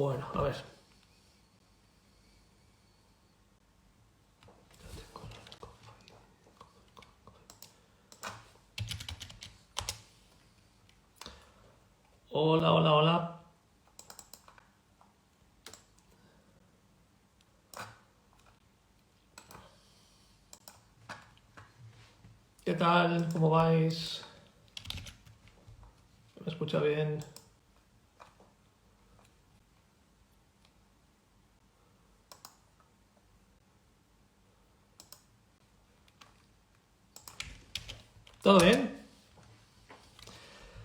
Bueno, a ver. Hola, hola, hola. ¿Qué tal? ¿Cómo vais? ¿Me escucha bien? ¿Todo bien?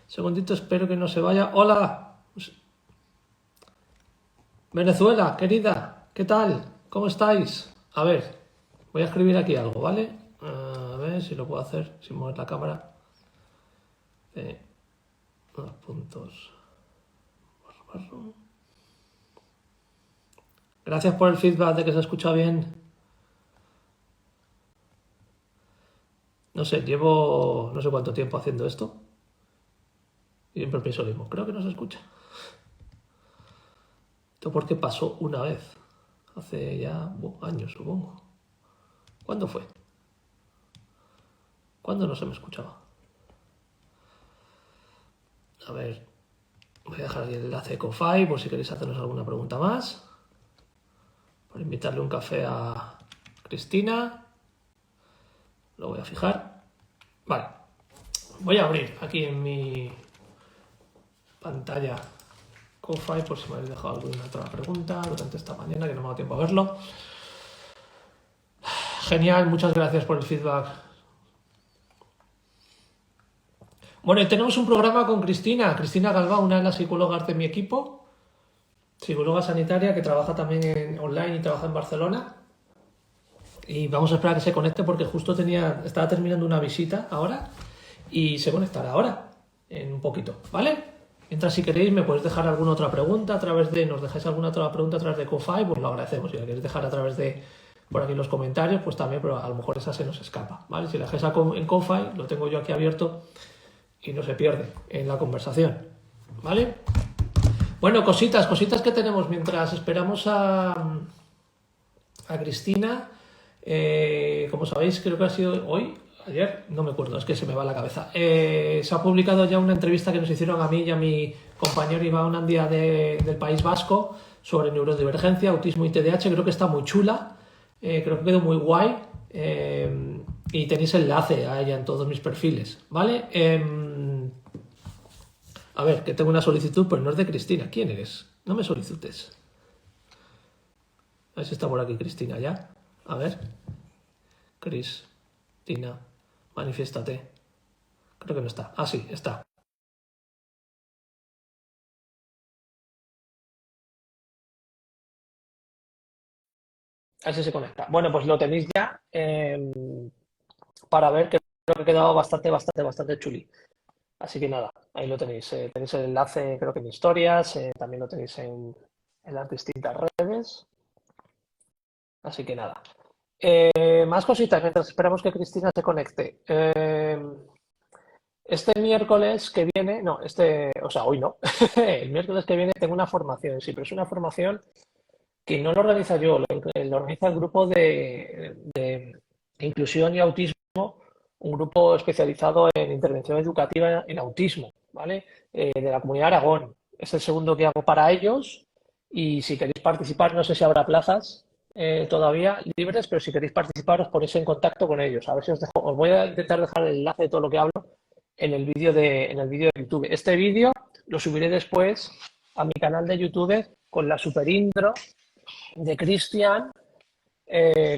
Segundito, espero que no se vaya. Hola, Venezuela, querida. ¿Qué tal? ¿Cómo estáis? A ver, voy a escribir aquí algo, ¿vale? A ver si lo puedo hacer sin mover la cámara. Unos puntos. Gracias por el feedback de que se escucha bien. No sé, llevo no sé cuánto tiempo haciendo esto. Y siempre pienso lo mismo. Creo que no se escucha. Esto porque pasó una vez. Hace ya años, supongo. ¿Cuándo fue? ¿Cuándo no se me escuchaba? A ver, voy a dejar aquí el enlace de Ko-Fi por si queréis hacernos alguna pregunta más. Para invitarle un café a Cristina. Lo voy a fijar. Vale. Voy a abrir aquí en mi pantalla Ko-Fi por si me habéis dejado alguna otra pregunta durante esta mañana que no me ha dado tiempo a verlo. Genial, muchas gracias por el feedback. Bueno, y tenemos un programa con Cristina Galván, una de las psicólogas de mi equipo, psicóloga sanitaria que trabaja también online y trabaja en Barcelona. Y vamos a esperar a que se conecte porque justo estaba terminando una visita ahora y se conectará ahora, en un poquito, ¿vale? Mientras, si queréis, me podéis dejar alguna otra pregunta nos dejáis alguna otra pregunta a través de Ko-Fi, pues lo agradecemos. Si la queréis dejar a través de por aquí en los comentarios, pues también, pero a lo mejor esa se nos escapa, ¿vale? Si la dejáis en Ko-Fi, lo tengo yo aquí abierto y no se pierde en la conversación, ¿vale? Bueno, cositas que tenemos mientras esperamos a Cristina. Como sabéis, creo que ha sido hoy, ayer, no me acuerdo, es que se me va la cabeza. Se ha publicado ya una entrevista que nos hicieron a mí y a mi compañero Iván Unandia del País Vasco sobre neurodivergencia, autismo y TDAH. Creo que está muy chula, creo que quedó muy guay. Y tenéis enlace a ella en todos mis perfiles, ¿vale? A ver, que tengo una solicitud, pero no es de Cristina. ¿Quién eres? No me solicites. A ver si está por aquí Cristina ya. A ver. Cristina, manifiéstate. Creo que no está. Ah, sí, está. A ver si se conecta. Bueno, pues lo tenéis ya para ver que creo que ha quedado bastante chuli. Así que nada, ahí lo tenéis. Tenéis el enlace, creo que en historias, también lo tenéis en las distintas redes. Así que nada. Más cositas mientras esperamos que Cristina se conecte. Este miércoles que viene, no, o sea, hoy no. El miércoles que viene tengo una formación, sí, pero es una formación que no lo organiza yo, lo organiza el grupo de inclusión y autismo, un grupo especializado en intervención educativa en autismo, ¿vale? De la Comunidad de Aragón. Es el segundo que hago para ellos y si queréis participar, no sé si habrá plazas todavía libres, pero si queréis participar os ponéis en contacto con ellos. A ver si os voy a intentar dejar el enlace de todo lo que hablo en el vídeo de YouTube. Este vídeo lo subiré después a mi canal de YouTube con la super intro de Cristian,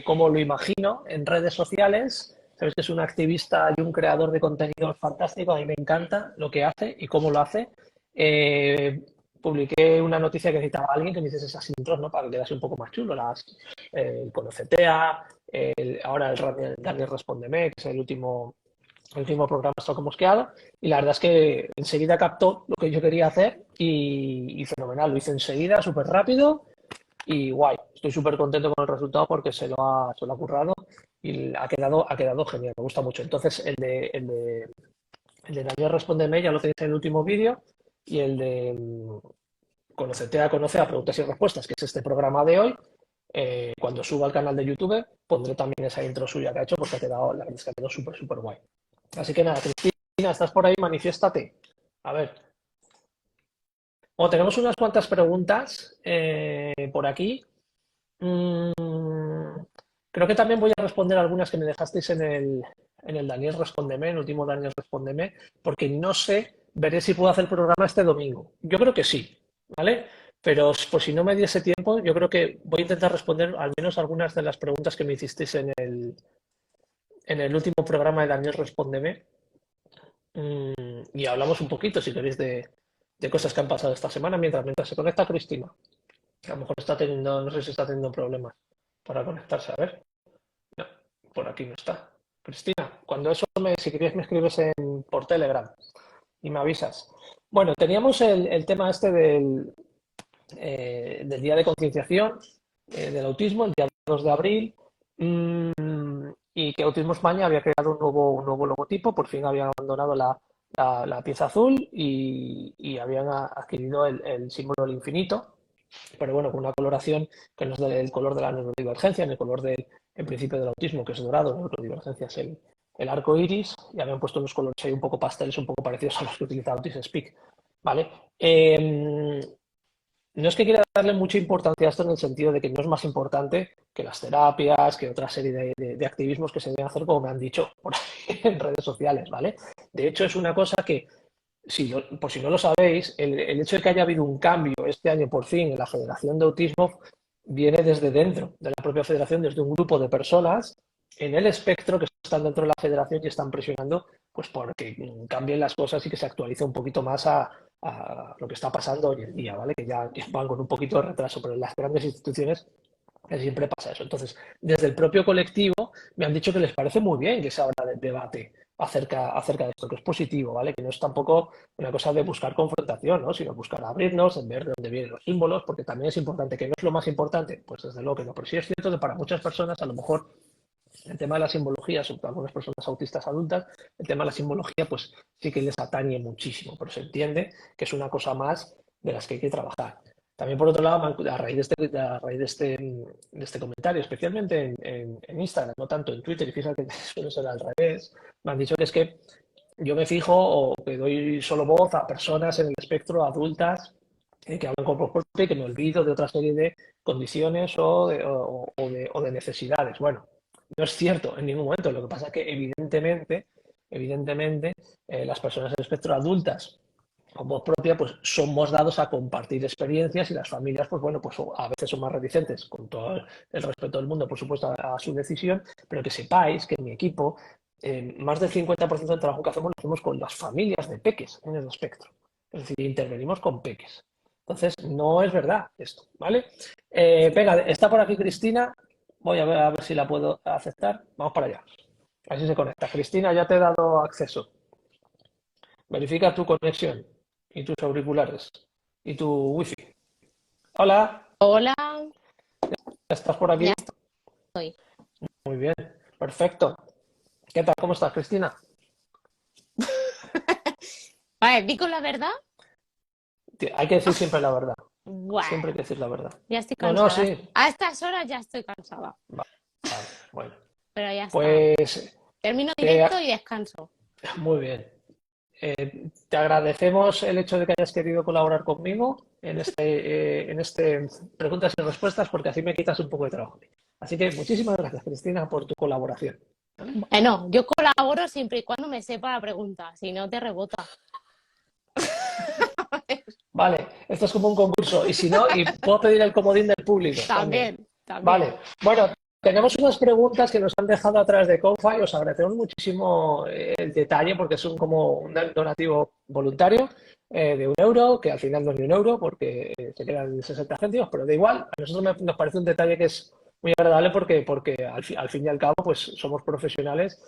como lo imagino, en redes sociales. Sabes que es un activista y un creador de contenido fantástico. A mí me encanta lo que hace y cómo lo hace. Eh, Publiqué una noticia que citaba a alguien que me dices esas intros, ¿no? Para que quedase un poco más chulo. El Conocetea, ahora el Daniel Respóndeme, que es el último programa esto que hemos creado. Y la verdad es que enseguida captó lo que yo quería hacer y fenomenal. Lo hice enseguida, súper rápido y guay, estoy súper contento con el resultado porque se lo ha currado y ha quedado genial, me gusta mucho. Entonces, el de Daniel Respóndeme ya lo tenéis en el último vídeo y Conócete a Conoce a Preguntas y Respuestas, que es este programa de hoy. Cuando suba al canal de YouTube, pondré también esa intro suya que ha hecho porque ha quedado, la verdad es que ha quedado súper, súper guay. Así que nada, Cristina, ¿estás por ahí? Manifiéstate. A ver. Bueno, tenemos unas cuantas preguntas por aquí. Mm, Creo que también voy a responder algunas que me dejasteis en el Daniel Respóndeme, en el último Daniel Respóndeme, porque no sé, veré si puedo hacer el programa este domingo. Yo creo que sí, ¿vale? Pero pues si no me diese tiempo, yo creo que voy a intentar responder al menos algunas de las preguntas que me hicisteis en el último programa de Daniel Respóndeme. Y hablamos un poquito, si queréis, de cosas que han pasado esta semana mientras se conecta Cristina. A lo mejor está teniendo, no sé si está teniendo problemas para conectarse. A ver, no, por aquí no está. Cristina, cuando eso si queréis me escribes por Telegram y me avisas. Bueno, teníamos el tema este del día de concienciación del autismo, el día 2 de abril, y que Autismo España había creado un nuevo logotipo, por fin habían abandonado la pieza azul y habían adquirido el símbolo del infinito, pero bueno, con una coloración que no es del color de la neurodivergencia, en el color en principio del autismo, que es dorado, neurodivergencia es el arco iris, y habían puesto unos colores ahí un poco pasteles, un poco parecidos a los que utiliza Autism Speak, ¿vale? No es que quiera darle mucha importancia a esto en el sentido de que no es más importante que las terapias, que otra serie de activismos que se deben hacer, como me han dicho por ahí en redes sociales, ¿vale? De hecho, es una cosa que, por si no lo sabéis, el hecho de que haya habido un cambio este año por fin en la Federación de Autismo viene desde dentro de la propia federación, desde un grupo de personas en el espectro que están dentro de la federación y están presionando pues porque cambien las cosas y que se actualice un poquito más a lo que está pasando hoy en día, ¿vale? Que ya van con un poquito de retraso, pero en las grandes instituciones siempre pasa eso. Entonces, desde el propio colectivo me han dicho que les parece muy bien que se abra el debate acerca de esto, que es positivo, ¿vale? Que no es tampoco una cosa de buscar confrontación, ¿no? Sino buscar abrirnos, en ver de dónde vienen los símbolos, porque también es importante, que no es lo más importante, pues desde luego que no, pero sí es cierto que para muchas personas a lo mejor el tema de la simbología, sobre todo algunas personas autistas adultas, el tema de la simbología pues sí que les atañe muchísimo, pero se entiende que es una cosa más de las que hay que trabajar. También, por otro lado, a raíz de este comentario, especialmente en Instagram, no tanto en Twitter, y fíjate que suele ser al revés, me han dicho que es que yo me fijo o que doy solo voz a personas en el espectro adultas que hablan con voz propia y que me olvido de otra serie de condiciones o de necesidades. Bueno, no es cierto en ningún momento. Lo que pasa es que evidentemente, las personas del espectro adultas con voz propia, pues somos dados a compartir experiencias y las familias, pues bueno, pues a veces son más reticentes, con todo el respeto del mundo, por supuesto, a su decisión, pero que sepáis que en mi equipo, más del 50% del trabajo que hacemos lo hacemos con las familias de peques en el espectro. Es decir, intervenimos con peques. Entonces, no es verdad esto, ¿vale? Venga, está por aquí Cristina. Voy a ver si la puedo aceptar. Vamos para allá. Así se conecta. Cristina, ya te he dado acceso. Verifica tu conexión y tus auriculares y tu wifi. Hola, Hola, ¿estás por aquí? ya estoy. Muy bien, perfecto. ¿Qué tal? ¿Cómo estás, Cristina? Vale, ¿di con la verdad? Hay que decir siempre la verdad. Siempre hay Bueno, que decir la verdad. ya estoy No, no, cansada. sí. A estas horas ya estoy cansada, Vale, bueno. pero ya está. Pues Termino te- directo y descanso. muy bien. Te agradecemos el hecho de que hayas querido colaborar conmigo en este preguntas y respuestas, porque así me quitas un poco de trabajo. Así que muchísimas gracias, Cristina, por tu colaboración. Bueno, yo colaboro siempre y cuando me sepa la pregunta, si no te rebota. Vale, esto es como un concurso. Y si no, y puedo pedir el comodín del público también. También. Vale, bueno, tenemos unas preguntas que nos han dejado a través de Confa y os agradecemos muchísimo el detalle porque es como un donativo voluntario de 1 euro, que al final no es ni 1 euro porque se quedan 60 céntimos, pero da igual. A nosotros nos parece un detalle que es muy agradable porque al fin y al cabo pues somos profesionales,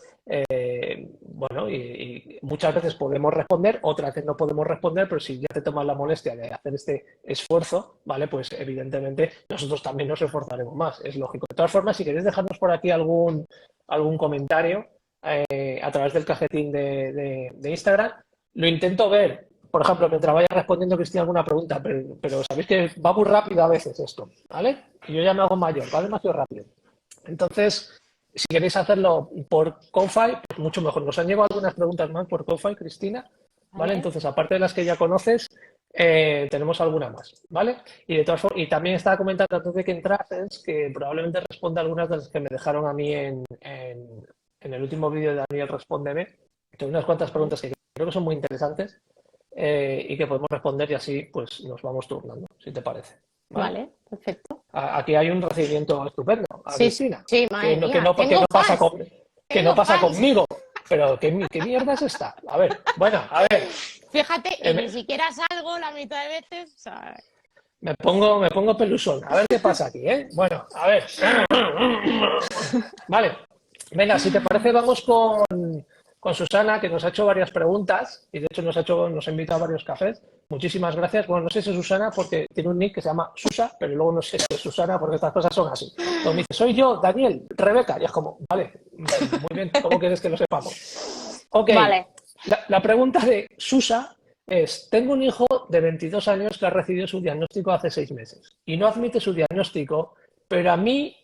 bueno, y muchas veces podemos responder, otras veces no podemos responder, pero si ya te tomas la molestia de hacer este esfuerzo, ¿vale? Pues evidentemente nosotros también nos esforzaremos más, es lógico. De todas formas, si queréis dejarnos por aquí algún comentario a través del cajetín de Instagram, lo intento ver. por ejemplo, mientras vaya respondiendo Cristina alguna pregunta, pero sabéis que va muy rápido a veces esto, ¿vale? Y yo ya me hago mayor, va demasiado rápido. Entonces, si queréis hacerlo por Ko-Fi, pues mucho mejor. Nos han llegado algunas preguntas más por Ko-Fi, Cristina, ¿vale? ¿vale? Entonces, aparte de las que ya conoces, tenemos alguna más, ¿vale? Y de todas formas, y también estaba comentando antes de que entrases que probablemente responda algunas de las que me dejaron a mí en el último vídeo de Daniel Respóndeme. Tengo unas cuantas Vale, preguntas que creo que son muy interesantes y que podemos responder y así pues nos vamos turnando, si te parece, ¿vale? vale, perfecto. Aquí hay un recibimiento estupendo a Sí, sí, Cristina, sí, madre mía, que tengo no pasa fans, que no tengo pasa fans. conmigo. Pero ¿qué mierda es esta? A ver, bueno, a ver, Fíjate, y me, ni siquiera salgo la mitad de veces, o sea, me pongo pelusón. A ver qué pasa aquí, ¿eh? Bueno, a ver. Vale, venga, si te parece, vamos con Susana, que nos ha hecho varias preguntas y de hecho nos ha invitado a varios cafés. Muchísimas gracias. Bueno, no sé si es Susana porque tiene un nick que se llama Susa, pero luego no sé si es Susana porque estas cosas son así. Entonces me dice, soy yo, Daniel, Rebeca. Y es como, vale, muy bien, ¿cómo quieres que lo sepamos? Ok, vale. la pregunta de Susa es, tengo un hijo de 22 años que ha recibido su diagnóstico hace 6 meses y no admite su diagnóstico, pero a mí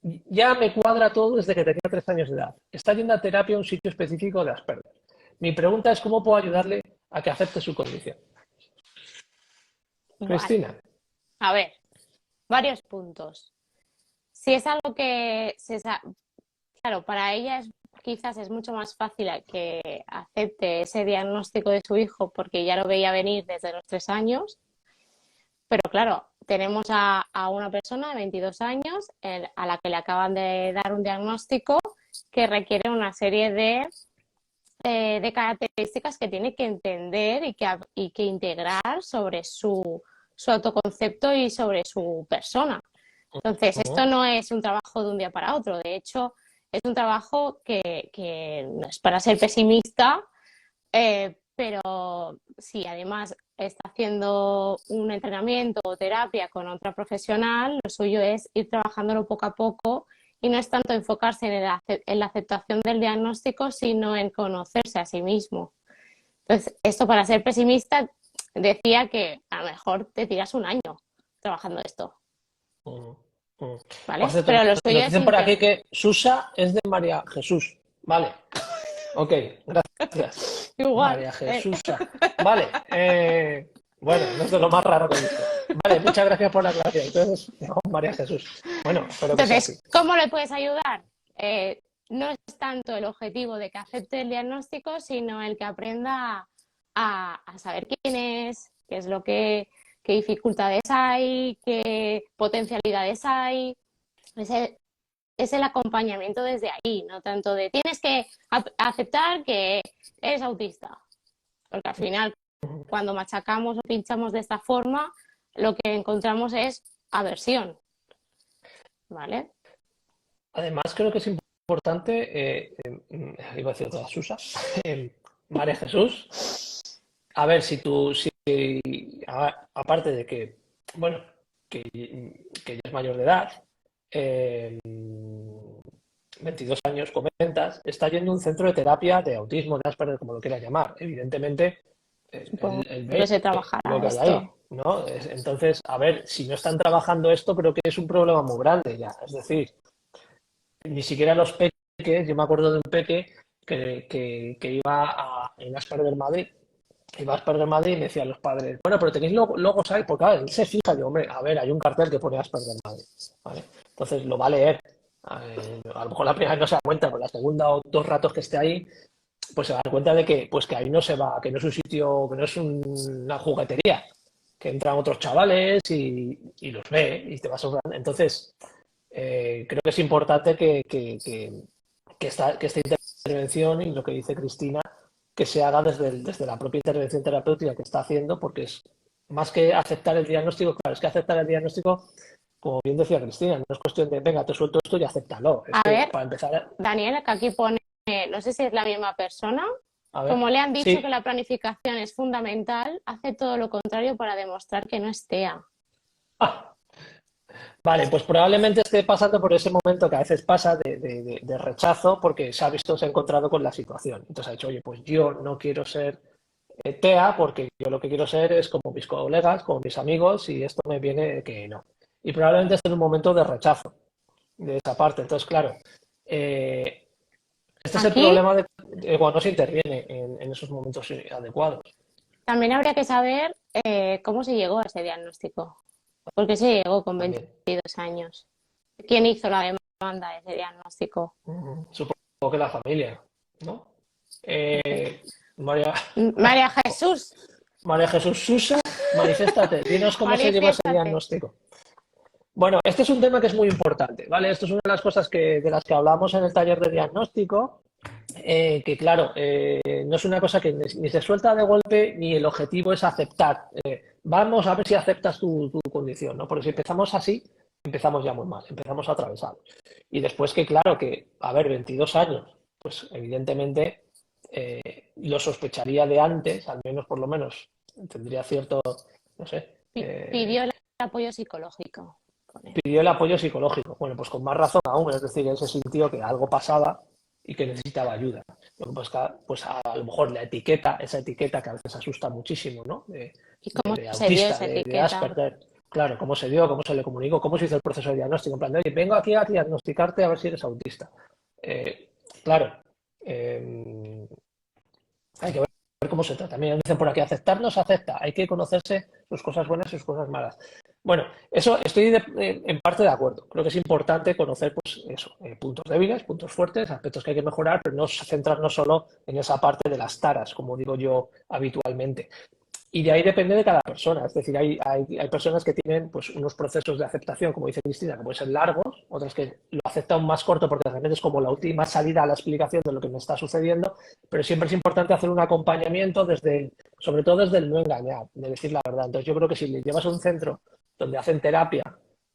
ya me cuadra todo desde que tenía 3 años de edad. Está yendo a terapia a un sitio específico de Asperger. Mi pregunta es cómo puedo ayudarle a que acepte su condición. Vale, Cristina. a ver, varios puntos. Si es algo claro, para ella quizás es mucho más fácil que acepte ese diagnóstico de su hijo porque ya lo veía venir desde los 3 años, pero claro, tenemos a una persona de 22 años a la que le acaban de dar un diagnóstico que requiere una serie de características que tiene que entender y que integrar sobre su autoconcepto y sobre su persona. Entonces, esto no es un trabajo de un día para otro, de hecho, es un trabajo que no es para ser pesimista, pero si además está haciendo un entrenamiento o terapia con otra profesional, lo suyo es ir trabajándolo poco a poco y no es tanto enfocarse en la aceptación del diagnóstico, sino en conocerse a sí mismo. Entonces, esto para ser pesimista decía que a lo mejor te tiras un año trabajando esto, Por ¿vale? cierto, Pero lo suyo nos es dicen por aquí que Susa es de María Jesús. Vale, ok, gracias. igual. María Jesús. Vale, bueno, no es de lo más raro que he visto. Vale, muchas gracias por la aclaración. Entonces, no, María Jesús. Bueno, espero que sea así. Entonces, ¿cómo le puedes ayudar? No es tanto el objetivo de que acepte el diagnóstico, sino el que aprenda a saber quién es, qué es qué dificultades hay, qué potencialidades hay. Es el acompañamiento desde ahí, no tanto de tienes que aceptar que eres autista, porque al final cuando machacamos o pinchamos de esta forma, lo que encontramos es aversión, ¿vale? Además, creo que es importante, iba a decir toda Susa, María Jesús, a ver si aparte de que, bueno, que ya es mayor de edad, eh, 22 años, comentas, está yendo a un centro de terapia de autismo, de Asperger, como lo quieras llamar. Evidentemente, Supongo él que ve se lo trabajará que hay ahí, esto. ¿no? Entonces, a ver, si no están trabajando esto, creo que es un problema muy grande ya. Es decir, ni siquiera los peques, yo me acuerdo de un peque que iba en Asperger Madrid, iba a Asperger Madrid y me decían los padres, bueno, pero tenéis logos ahí, porque claro, él se fija, yo, hombre, a ver, hay un cartel que pone Asperger Madrid, ¿vale? Entonces lo va a leer. A lo mejor la primera vez no se da cuenta, pero la segunda o 2 ratos que esté ahí, pues se va a dar cuenta de que, pues que ahí no se va, que no es un sitio, que no es una juguetería, que entran otros chavales y los ve y te vas a... Entonces, creo que es importante que esta intervención y lo que dice Cristina, que se haga desde la propia intervención terapéutica que está haciendo, porque es más que aceptar el diagnóstico, claro, es que aceptar el diagnóstico, como bien decía Cristina, no es cuestión de, venga, te suelto esto y acéptalo. Es A que ver, para empezar, Daniel, que aquí pone, no sé si es la misma persona, a ver, como le han dicho que sí. la planificación es fundamental, hace todo lo contrario para demostrar que no es TEA. Ah, vale, pues probablemente esté pasando por ese momento que a veces pasa de rechazo porque se ha encontrado con la situación. Entonces ha dicho, oye, pues yo no quiero ser TEA porque yo lo que quiero ser es como mis colegas, como mis amigos y esto me viene de que no. Y probablemente esté en un momento de rechazo de esa parte. Entonces, claro, eh, este es el Aquí problema de cuando se interviene en esos momentos adecuados. también habría que saber cómo se llegó a ese diagnóstico. ¿Por qué se llegó con También. 22 años? ¿Quién hizo la demanda de ese diagnóstico? Supongo que la familia, ¿no? María, María Jesús, María Jesús Susa, manifiéstate, dinos cómo se llevó ese manifiéstate. diagnóstico. Bueno, este es un tema que es muy importante, ¿vale? Esto es una de las cosas de las que hablamos en el taller de diagnóstico, que claro, no es una cosa que ni se suelta de golpe ni el objetivo es aceptar. Vamos a ver si aceptas tu condición, ¿no? Porque si empezamos así, empezamos ya muy mal, empezamos atravesados. Y después que, claro, que, a ver, 22 años, pues evidentemente lo sospecharía de antes, al menos por lo menos tendría cierto, no sé, Pidió el apoyo psicológico. pidió el apoyo psicológico. Bueno, pues con más razón aún, es decir, él se sintió que algo pasaba y que necesitaba ayuda. Pues a lo mejor la etiqueta, esa etiqueta que a veces asusta muchísimo, ¿no? ¿Y cómo De se dio autista, esa de etiqueta? Asperger. Claro, cómo se dio, cómo se le comunicó, cómo se hizo el proceso de diagnóstico. En plan de, oye, vengo aquí a diagnosticarte a ver si eres autista. Eh, claro, eh, hay que ver cómo se trata. También dicen por aquí, aceptar no se acepta, hay que conocerse sus cosas buenas y sus cosas malas. Bueno, eso estoy en parte de acuerdo. Creo que es importante conocer, pues eso, puntos débiles, puntos fuertes, aspectos que hay que mejorar, pero no centrarnos solo en esa parte de las taras, como digo yo habitualmente. Y de ahí depende de cada persona. Es decir, hay personas que tienen pues, unos procesos de aceptación, como dice Cristina, que pueden ser largos, otras que lo aceptan más corto porque realmente es como la última salida a la explicación de lo que me está sucediendo, pero siempre es importante hacer un acompañamiento sobre todo desde el no engañar, de decir la verdad. Entonces yo creo que si le llevas a un centro donde hacen terapia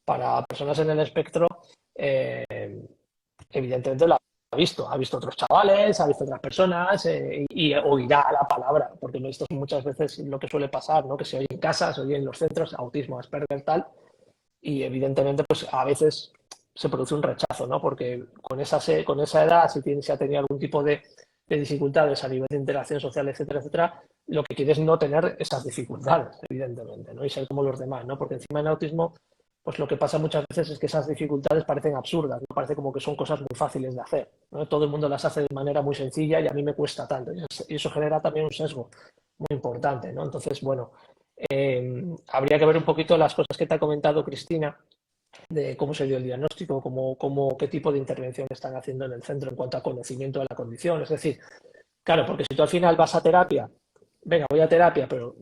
para personas en el espectro, eh, evidentemente lo ha visto otros chavales, ha visto otras personas y oirá la palabra, porque esto es muchas veces lo que suele pasar, ¿no? Que se oye en casa, se oye en los centros, autismo, Asperger, tal, y evidentemente pues a veces se produce un rechazo, ¿no? Porque con esa edad, si ha tenido algún tipo de dificultades a nivel de interacción social, etcétera, etcétera, lo que quiere es no tener esas dificultades, evidentemente, ¿no? Y ser como los demás, ¿no? Porque encima en autismo pues lo que pasa muchas veces es que esas dificultades parecen absurdas, ¿no? Parece como que son cosas muy fáciles de hacer, ¿no? Todo el mundo las hace de manera muy sencilla y a mí me cuesta tanto. Y eso genera también un sesgo muy importante, ¿no? Entonces, bueno, habría que ver un poquito las cosas que te ha comentado Cristina, de cómo se dio el diagnóstico, qué tipo de intervención están haciendo en el centro en cuanto a conocimiento de la condición. Es decir, claro, porque si tú al final vas a terapia, venga, voy a terapia, pero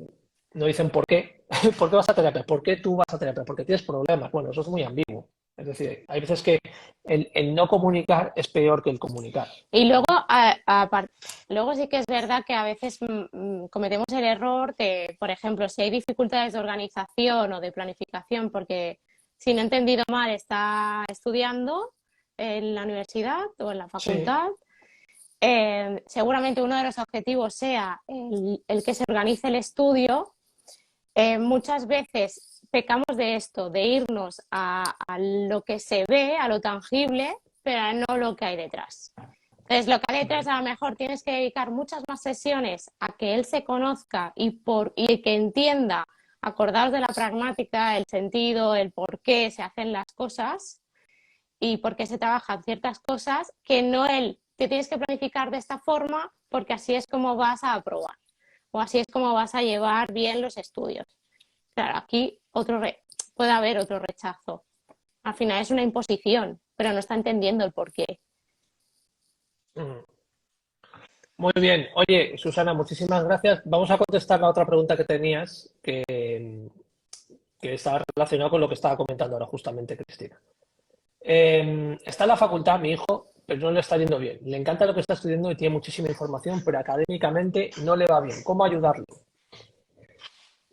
no dicen por qué. ¿Por qué vas a terapia? ¿Por qué tú vas a terapia? Porque tienes problemas. Bueno, eso es muy ambiguo. Es decir, hay veces que el no comunicar es peor que el comunicar. Y luego, luego sí que es verdad que a veces cometemos el error de, por ejemplo, si hay dificultades de organización o de planificación, porque si no he entendido mal, está estudiando en la universidad o en la Sí, facultad. Seguramente uno de los objetivos sea el que se organice el estudio. Muchas veces pecamos de esto, de irnos a lo que se ve, a lo tangible, pero no lo que hay detrás. Entonces, lo que hay detrás, a lo mejor tienes que dedicar muchas más sesiones a que él se conozca y que entienda, acordados de la pragmática, el sentido, el por qué se hacen las cosas y por qué se trabajan ciertas cosas, que no él te tienes que planificar de esta forma porque así es como vas a aprobar o así es como vas a llevar bien los estudios. Claro, aquí puede haber otro rechazo. Al final es una imposición, pero no está entendiendo el por qué. muy bien. Oye, Susana, muchísimas gracias. Vamos a contestar la otra pregunta que tenías, que estaba relacionada con lo que estaba comentando ahora justamente Cristina. Está en la facultad mi hijo, pero no le está yendo bien. Le encanta lo que está estudiando y tiene muchísima información, pero académicamente no le va bien. ¿Cómo ayudarlo?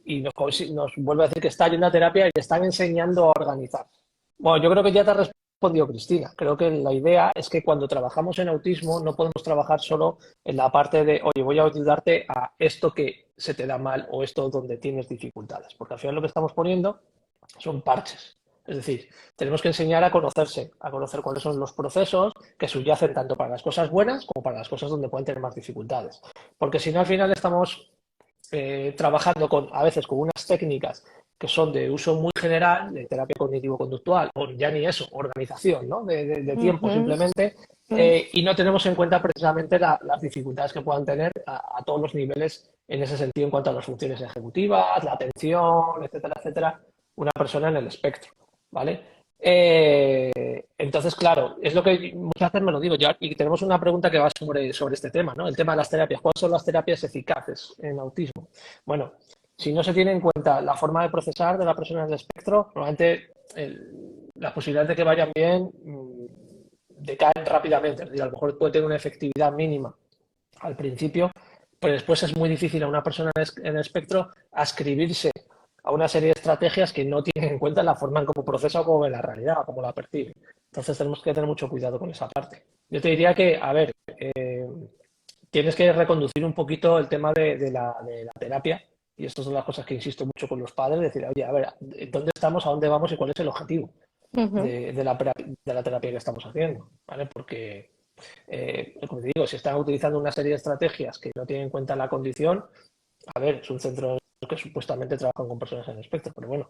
Y nos vuelve a decir que está yendo a terapia y le están enseñando a organizar. Bueno, yo creo que ya te ha respondido Cristina. Creo que la idea es que cuando trabajamos en autismo no podemos trabajar solo en la parte de, oye, voy a ayudarte a esto que se te da mal o esto donde tienes dificultades, porque al final lo que estamos poniendo son parches. Es decir, tenemos que enseñar a conocerse, a conocer cuáles son los procesos que subyacen tanto para las cosas buenas como para las cosas donde pueden tener más dificultades. Porque si no, al final estamos trabajando a veces con unas técnicas que son de uso muy general, de terapia cognitivo-conductual, o ya ni eso, organización, ¿no? De tiempo Ujú, simplemente, mm, y no tenemos en cuenta precisamente las dificultades que puedan tener a todos los niveles en ese sentido en cuanto a las funciones ejecutivas, la atención, etcétera, etcétera, una persona en el espectro, ¿vale? Entonces, claro, es lo que muchas veces me lo digo yo, y tenemos una pregunta que va sobre este tema, ¿no? El tema de las terapias. ¿Cuáles son las terapias eficaces en autismo? Bueno, si no se tiene en cuenta la forma de procesar de la persona en el espectro, probablemente las posibilidades de que vayan bien decaen rápidamente. Es decir, a lo mejor puede tener una efectividad mínima al principio, pero después es muy difícil a una persona en el espectro ascribirse a una serie de estrategias que no tienen en cuenta la forma en cómo procesa o cómo ve la realidad o cómo la percibe. Entonces tenemos que tener mucho cuidado con esa parte. Yo te diría que, a ver, tienes que reconducir un poquito el tema de la terapia, y estas son las cosas que insisto mucho con los padres, decir, oye, a ver, ¿dónde estamos, a dónde vamos y cuál es el objetivo ujú. de la terapia que estamos haciendo? ¿Vale? Porque, como te digo, si están utilizando una serie de estrategias que no tienen en cuenta la condición, a ver, es un centro que supuestamente trabajan con personas en el espectro, pero bueno,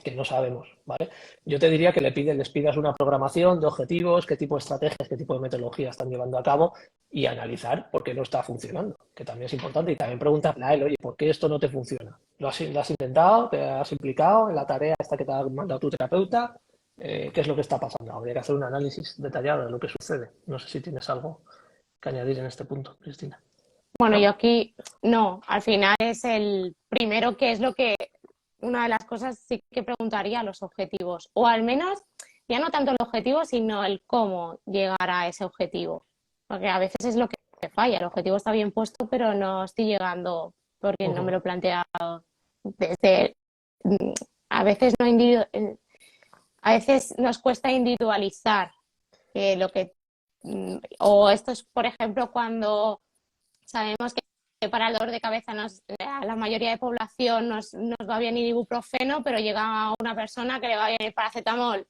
que no sabemos, ¿vale? Yo te diría que les pidas una programación de objetivos, qué tipo de estrategias, qué tipo de metodologías están llevando a cabo y analizar por qué no está funcionando, que también es importante. Y también preguntarle a él, oye, ¿por qué esto no te funciona? ¿Lo has intentado? ¿Te has implicado en la tarea esta que te ha mandado tu terapeuta? ¿Qué es lo que está pasando? Habría que hacer un análisis detallado de lo que sucede. No sé si tienes algo que añadir en este punto, Cristina. Bueno, yo ¿No? aquí no, al final es el primero que es lo que, una de las cosas sí que preguntaría los objetivos, o al menos ya no tanto el objetivo, sino el cómo llegar a ese objetivo, porque a veces es lo que falla, el objetivo está bien puesto, pero no estoy llegando porque no me lo he planteado desde, a veces no a veces nos cuesta individualizar lo que, o esto es, por ejemplo, cuando sabemos que para el dolor de cabeza a la mayoría de población nos va bien el ibuprofeno, pero llega una persona que le va bien el paracetamol.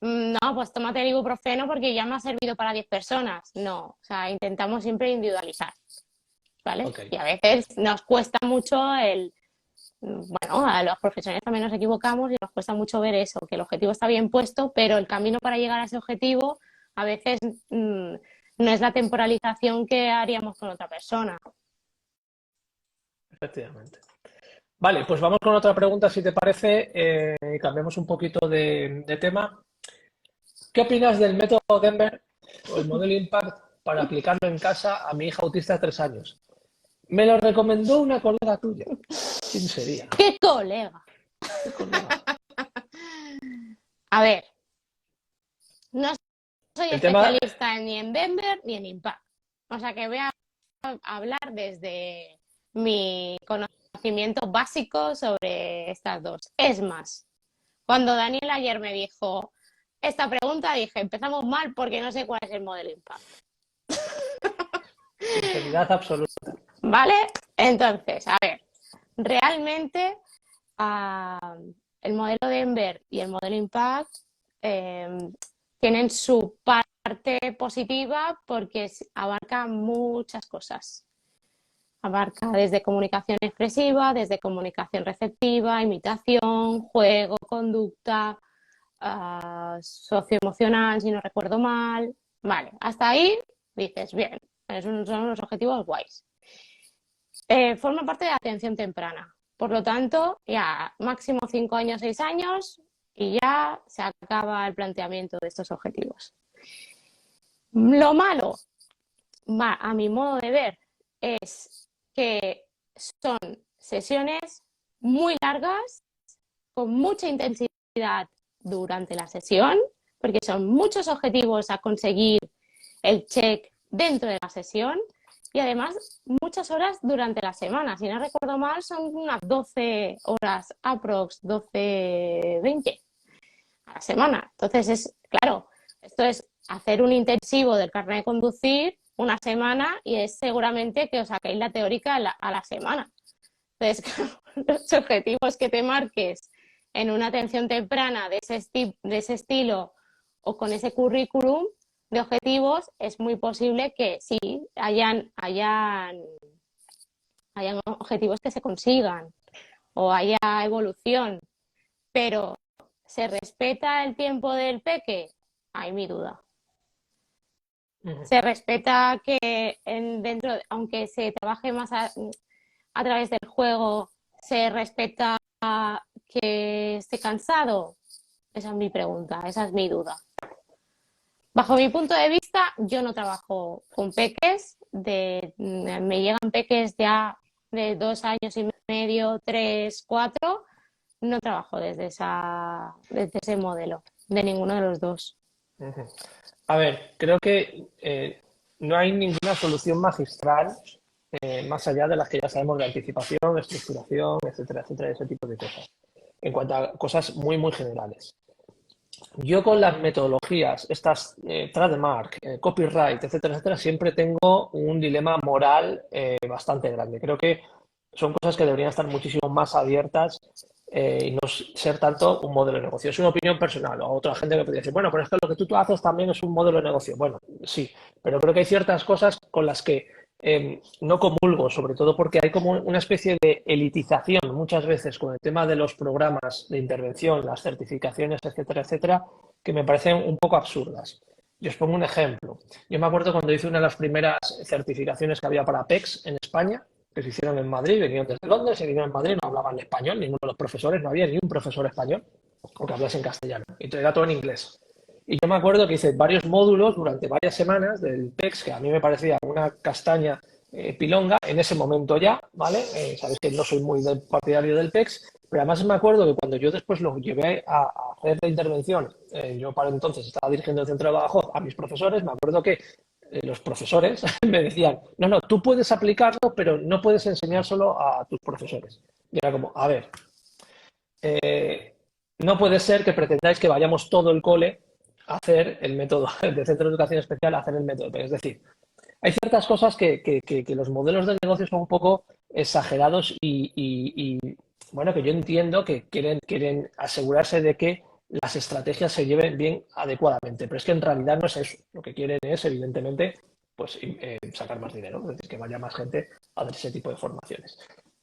No, pues tómate el ibuprofeno porque ya me ha servido para 10 personas. No, o sea, intentamos siempre individualizar, ¿vale? Ok, Y a veces nos cuesta mucho bueno, a los profesionales también nos equivocamos y nos cuesta mucho ver eso, que el objetivo está bien puesto, pero el camino para llegar a ese objetivo a veces no es la temporalización que haríamos con otra persona. efectivamente. Vale, pues vamos con otra pregunta, si te parece. Cambiamos un poquito de tema. ¿Qué opinas del método Denver o el modelo Impact para aplicarlo en casa a mi hija autista de 3 años? Me lo recomendó una colega tuya. ¿Quién sería? ¡Qué colega! ¿Qué colega? A ver, no soy El tema, especialista ni en Denver ni en Impact. O sea que voy a hablar desde mi conocimiento básico sobre estas dos. Es más, cuando Daniel ayer me dijo esta pregunta, dije, empezamos mal porque no sé cuál es el modelo Impact. sinceridad absoluta. ¿Vale? Entonces, a ver, realmente uh, el modelo Denver y el modelo Impact eh, tienen su parte positiva porque abarca muchas cosas. Abarca desde comunicación expresiva, desde comunicación receptiva, imitación, juego, conducta, socioemocional, si no recuerdo mal. Vale, hasta ahí dices, bien, son unos objetivos guays. Forma parte de la atención temprana. Por lo tanto, ya máximo 5 años, 6 años y ya se acaba el planteamiento de estos objetivos. Lo malo, a mi modo de ver, es que son sesiones muy largas, con mucha intensidad durante la sesión, porque son muchos objetivos a conseguir el check dentro de la sesión y además muchas horas durante la semana. Si no recuerdo mal, son unas 12 horas aprox, 12, 20 a la semana. Entonces, claro, esto es hacer un intensivo del carnet de conducir una semana y es seguramente que os saquéis la teórica a la semana. Entonces, los objetivos que te marques en una atención temprana de ese estilo o con ese currículum de objetivos, es muy posible que sí hayan hayan objetivos que se consigan o haya evolución, pero ¿se respeta el tiempo del peque? Hay mi duda. Se respeta que aunque se trabaje más a través del juego, se respeta que esté cansado. Esa es mi pregunta, esa es mi duda. Bajo mi punto de vista, yo no trabajo con peques, me llegan peques ya de 2 años y medio, 3, 4, no trabajo desde ese modelo, de ninguno de los dos. A ver, creo que no hay ninguna solución magistral más allá de las que ya sabemos de anticipación, estructuración, etcétera, etcétera, ese tipo de cosas. En cuanto a cosas muy, muy generales. Yo con las metodologías, estas trademark, copyright, etcétera, etcétera, siempre tengo un dilema moral bastante grande. Creo que son cosas que deberían estar muchísimo más abiertas y no ser tanto un modelo de negocio. Es una opinión personal. O otra gente me podría decir, bueno, pero es que lo que tú haces también es un modelo de negocio. Bueno, sí, pero creo que hay ciertas cosas con las que no comulgo, sobre todo porque hay como una especie de elitización muchas veces con el tema de los programas de intervención, las certificaciones, etcétera, etcétera, que me parecen un poco absurdas. Yo os pongo un ejemplo. Yo me acuerdo cuando hice una de las primeras certificaciones que había para PECs en España, que se hicieron en Madrid, venían desde Londres, se vinieron en Madrid, no hablaban español, ninguno de los profesores, no había ni un profesor español, o que hablase en castellano, y era todo en inglés. Y yo me acuerdo que hice varios módulos durante varias semanas del PEX, que a mí me parecía una castaña pilonga en ese momento ya, ¿vale? Sabéis que no soy muy partidario del PEX, pero además me acuerdo que cuando yo después lo llevé a hacer la intervención, yo para entonces estaba dirigiendo el centro de Badajoz a mis profesores, me acuerdo que los profesores me decían, no, no, tú puedes aplicarlo, pero no puedes enseñárselo a tus profesores. Y era como, a ver, no puede ser que pretendáis que vayamos todo el cole a hacer el método de centro de educación especial, a hacer el método. Es decir, hay ciertas cosas que los modelos de negocio son un poco exagerados bueno, que yo entiendo que quieren asegurarse de que las estrategias se lleven bien adecuadamente, pero es que en realidad no es eso. Lo que quieren es, evidentemente, pues sacar más dinero, es decir, que vaya más gente a hacer ese tipo de formaciones.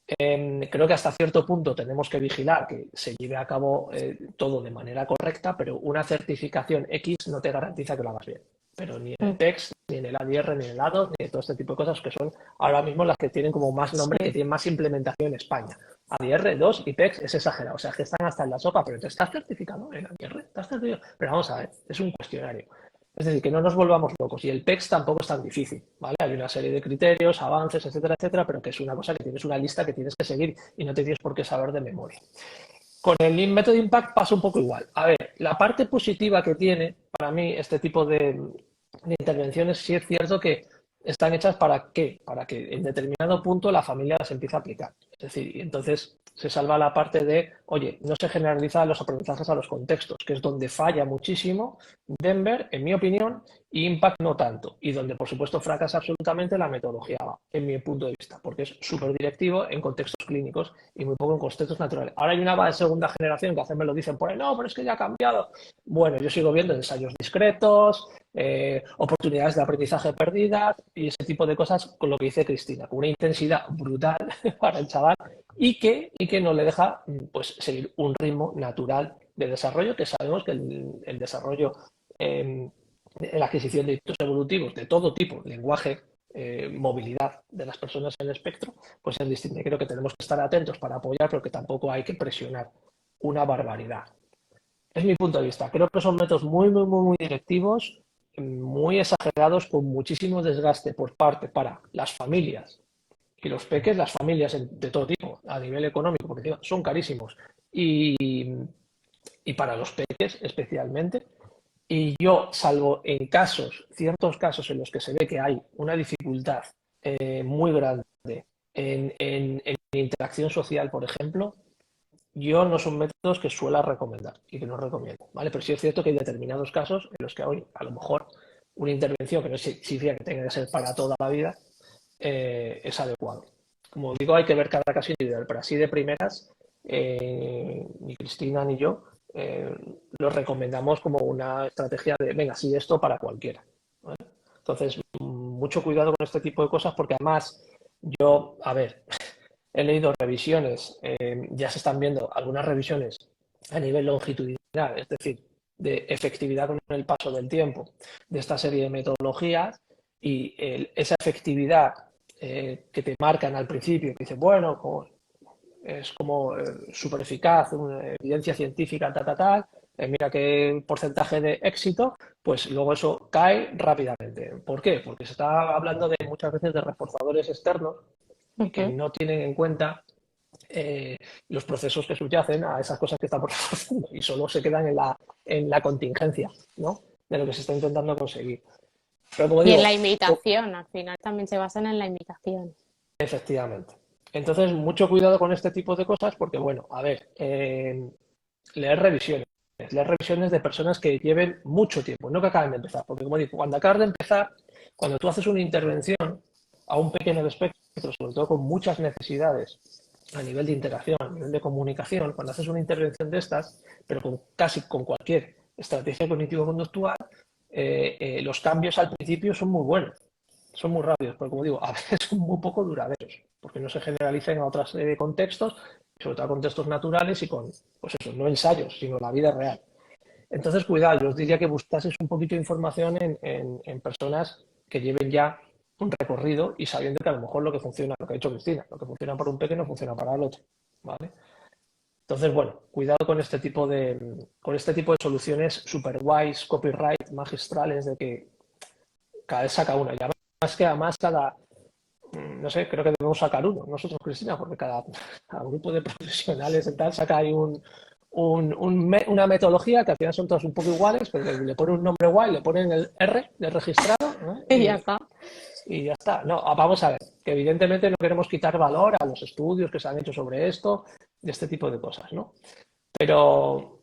Creo que hasta cierto punto tenemos que vigilar que se lleve a cabo todo de manera correcta, pero una certificación X no te garantiza que lo hagas bien. Pero ni en el PEX, ni en el ADR, ni en el ADO, ni en todo este tipo de cosas que son ahora mismo las que tienen como más nombre, que tienen más implementación en España. ADR, 2 y PEX es exagerado, o sea, que están hasta en la sopa, pero te estás certificado en ADR, estás certificado. Pero vamos a ver, es un cuestionario. Es decir, que no nos volvamos locos. Y el PEX tampoco es tan difícil, ¿vale? Hay una serie de criterios, avances, etcétera, etcétera, pero que es una cosa que tienes una lista que tienes que seguir y no te tienes por qué saber de memoria. Con el método Impact pasa un poco igual. A ver, la parte positiva que tiene para mí este tipo de intervenciones sí es cierto que están hechas para qué, para que en determinado punto la familia las empiece a aplicar. Es decir, y entonces se salva la parte de, oye, no se generalizan los aprendizajes a los contextos, que es donde falla muchísimo Denver, en mi opinión, y Impact no tanto. Y donde, por supuesto, fracasa absolutamente la metodología, en mi punto de vista, porque es súper directivo en contextos clínicos y muy poco en contextos naturales. Ahora hay una de segunda generación que a veces me lo dicen por ahí, no, pero es que ya ha cambiado. Bueno, yo sigo viendo ensayos discretos, oportunidades de aprendizaje perdidas y ese tipo de cosas con lo que dice Cristina, con una intensidad brutal para el chaval y que no le deja pues seguir un ritmo natural de desarrollo, que sabemos que el desarrollo en la adquisición de hitos evolutivos de todo tipo, lenguaje, movilidad de las personas en el espectro, pues es distinto. Creo que tenemos que estar atentos para apoyar, pero que tampoco hay que presionar una barbaridad. Es mi punto de vista. Creo que son métodos muy, muy, muy, muy directivos, muy exagerados, con muchísimo desgaste por parte para las familias y los peques, las familias de todo tipo, a nivel económico, porque son carísimos, y para los peques especialmente. Y yo, salvo en ciertos casos en los que se ve que hay una dificultad muy grande en interacción social, por ejemplo, yo no son métodos que suela recomendar y que no recomiendo, ¿vale? Pero sí es cierto que hay determinados casos en los que hoy, a lo mejor, una intervención que no significa que tenga que ser para toda la vida, es adecuado. Como digo, hay que ver cada caso individual, pero así de primeras, ni Cristina ni yo lo recomendamos como una estrategia de, venga, sí, esto para cualquiera, ¿vale? Entonces, mucho cuidado con este tipo de cosas porque además yo, a ver, he leído revisiones, ya se están viendo algunas revisiones a nivel longitudinal, es decir, de efectividad con el paso del tiempo de esta serie de metodologías y esa efectividad que te marcan al principio, que dices, bueno, es como súper eficaz, una evidencia científica, tal, mira qué porcentaje de éxito, pues luego eso cae rápidamente. ¿Por qué? Porque se está hablando de muchas veces de reforzadores externos que no tienen en cuenta los procesos que subyacen a esas cosas que estamos reforzando y solo se quedan en la contingencia, ¿no? De lo que se está intentando conseguir. Pero como Y en digo, la imitación, al final también se basan en la imitación. efectivamente. Entonces, mucho cuidado con este tipo de cosas porque, bueno, a ver, leer revisiones. Leer revisiones de personas que lleven mucho tiempo, no que acaben de empezar. Porque, como digo, cuando acabas de empezar, cuando tú haces una intervención a un pequeño espectro, sobre todo con muchas necesidades a nivel de interacción, a nivel de comunicación, cuando haces una intervención de estas, pero casi con cualquier estrategia cognitivo-conductual, los cambios al principio son muy buenos, son muy rápidos, pero como digo, a veces son muy poco duraderos, porque no se generalizan a otras contextos, sobre todo a contextos naturales y con, pues eso, no ensayos, sino la vida real. Entonces, cuidado, yo os diría que buscases un poquito de información en personas que lleven ya un recorrido y sabiendo que a lo mejor lo que funciona, lo que ha dicho Cristina, lo que funciona para un pequeño no funciona para el otro, ¿vale? Entonces, bueno, cuidado con este tipo de soluciones super guays, copyright, magistrales, de que cada vez saca una. Y además cada, no sé, creo que debemos sacar uno, nosotros, Cristina, porque cada grupo de profesionales y tal saca ahí una metodología que al final son todas un poco iguales, pero le ponen un nombre guay, le ponen el R de registrado, ¿no? Y ya está. Y ya está. No, vamos a ver, que evidentemente no queremos quitar valor a los estudios que se han hecho sobre esto, de este tipo de cosas, ¿no? Pero,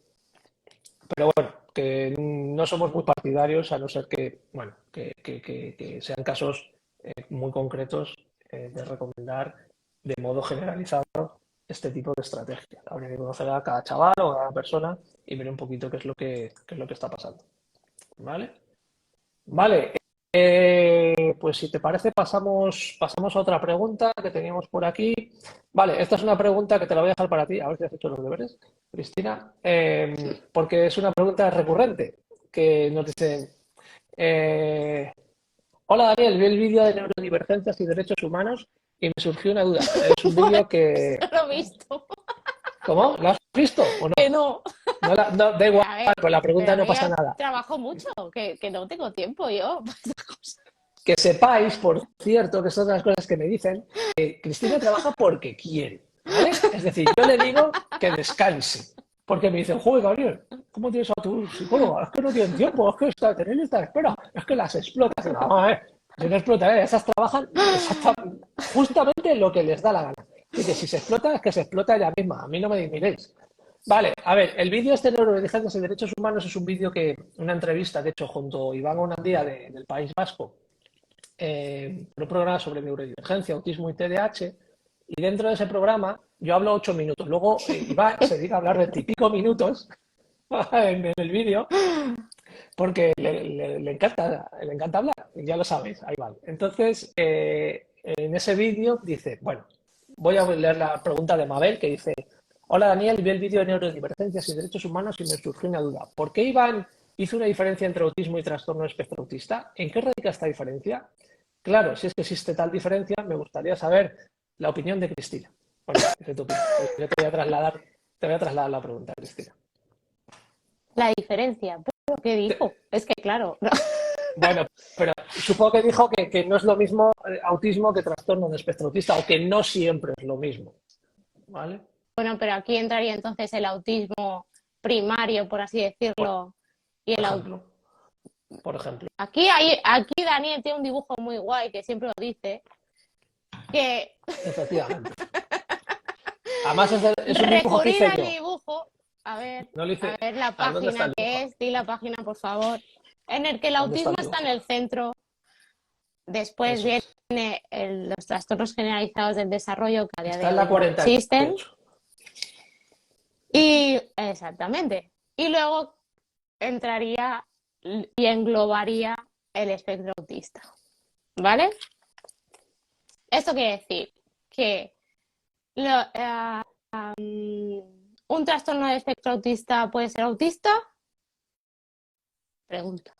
pero bueno, que no somos muy partidarios, a no ser que, bueno, que sean casos muy concretos de recomendar de modo generalizado este tipo de estrategia. Habría que conocer a cada chaval o a cada persona y ver un poquito qué es lo que está pasando. ¿Vale? Vale. Pues si te parece, pasamos a otra pregunta que teníamos por aquí. Vale, esta es una pregunta que te la voy a dejar para ti, a ver si has hecho los deberes, Cristina, porque es una pregunta recurrente que nos dicen, hola Daniel, vi el vídeo de neurodivergencias y derechos humanos y me surgió una duda. Es un vídeo que... No lo he visto. ¿Cómo? ¿Lo has visto o no? Que no. No, no, da igual, A ver, pues la pregunta pero no que pasa yo nada. trabajo mucho, que no tengo tiempo yo para estas cosas. Que sepáis, por cierto, que son las cosas que me dicen, que Cristina trabaja porque quiere, ¿vale? Es decir, yo le digo que descanse, porque me dicen, joder, Gabriel, ¿cómo tienes a tu psicóloga? Es que no tienen tiempo, es que está tener lista de espera, es que las explotas. No, yo no exploto, esas trabajan justamente lo que les da la gana. Así que si se explota, es que se explota ella misma, a mí no me miréis. Vale, a ver, el vídeo este de Neurodivergencias y Derechos Humanos es un vídeo que, una entrevista, de hecho, junto a Iván Onandía del País Vasco, un programa sobre neurodivergencia, autismo y TDAH, y dentro de ese programa yo hablo 8 minutos. Luego Iván se dedica a hablar 20 y pico minutos en el vídeo, porque le encanta hablar, ya lo sabéis, ahí va. Entonces, en ese vídeo dice, bueno, voy a leer la pregunta de Mabel, que dice, hola Daniel, vi el vídeo de neurodivergencias y derechos humanos y me surgió una duda. ¿Por qué Iván hizo una diferencia entre autismo y trastorno espectro autista? ¿En qué radica esta diferencia? Claro, si es que existe tal diferencia, me gustaría saber la opinión de Cristina. Bueno, dice tu opinión. Yo te voy a trasladar la pregunta, Cristina. La diferencia. ¿Pero qué dijo? Es que claro. No. Bueno, pero supongo que dijo que no es lo mismo autismo que trastorno de espectro autista, o que no siempre es lo mismo. ¿Vale? Bueno, pero aquí entraría entonces el autismo primario, por así Por decirlo, y el ejemplo. Por ejemplo. aquí Daniel tiene un dibujo muy guay que siempre lo dice, que Efectivamente. Además, es un dibujo que recurrid hice al yo. dibujo, No lo a hice. ver la ¿A dónde está página el que dibujo? es, di la página por favor, en el que el ¿Dónde está autismo el está en dibujo? el centro, después Eso es. viene los trastornos generalizados del desarrollo que a día Está de en hoy la no existen, 48. y exactamente, y luego entraría y englobaría el espectro autista, ¿vale? Esto quiere decir que Lo- ¿Un trastorno de espectro autista puede ser autista? Pregunta.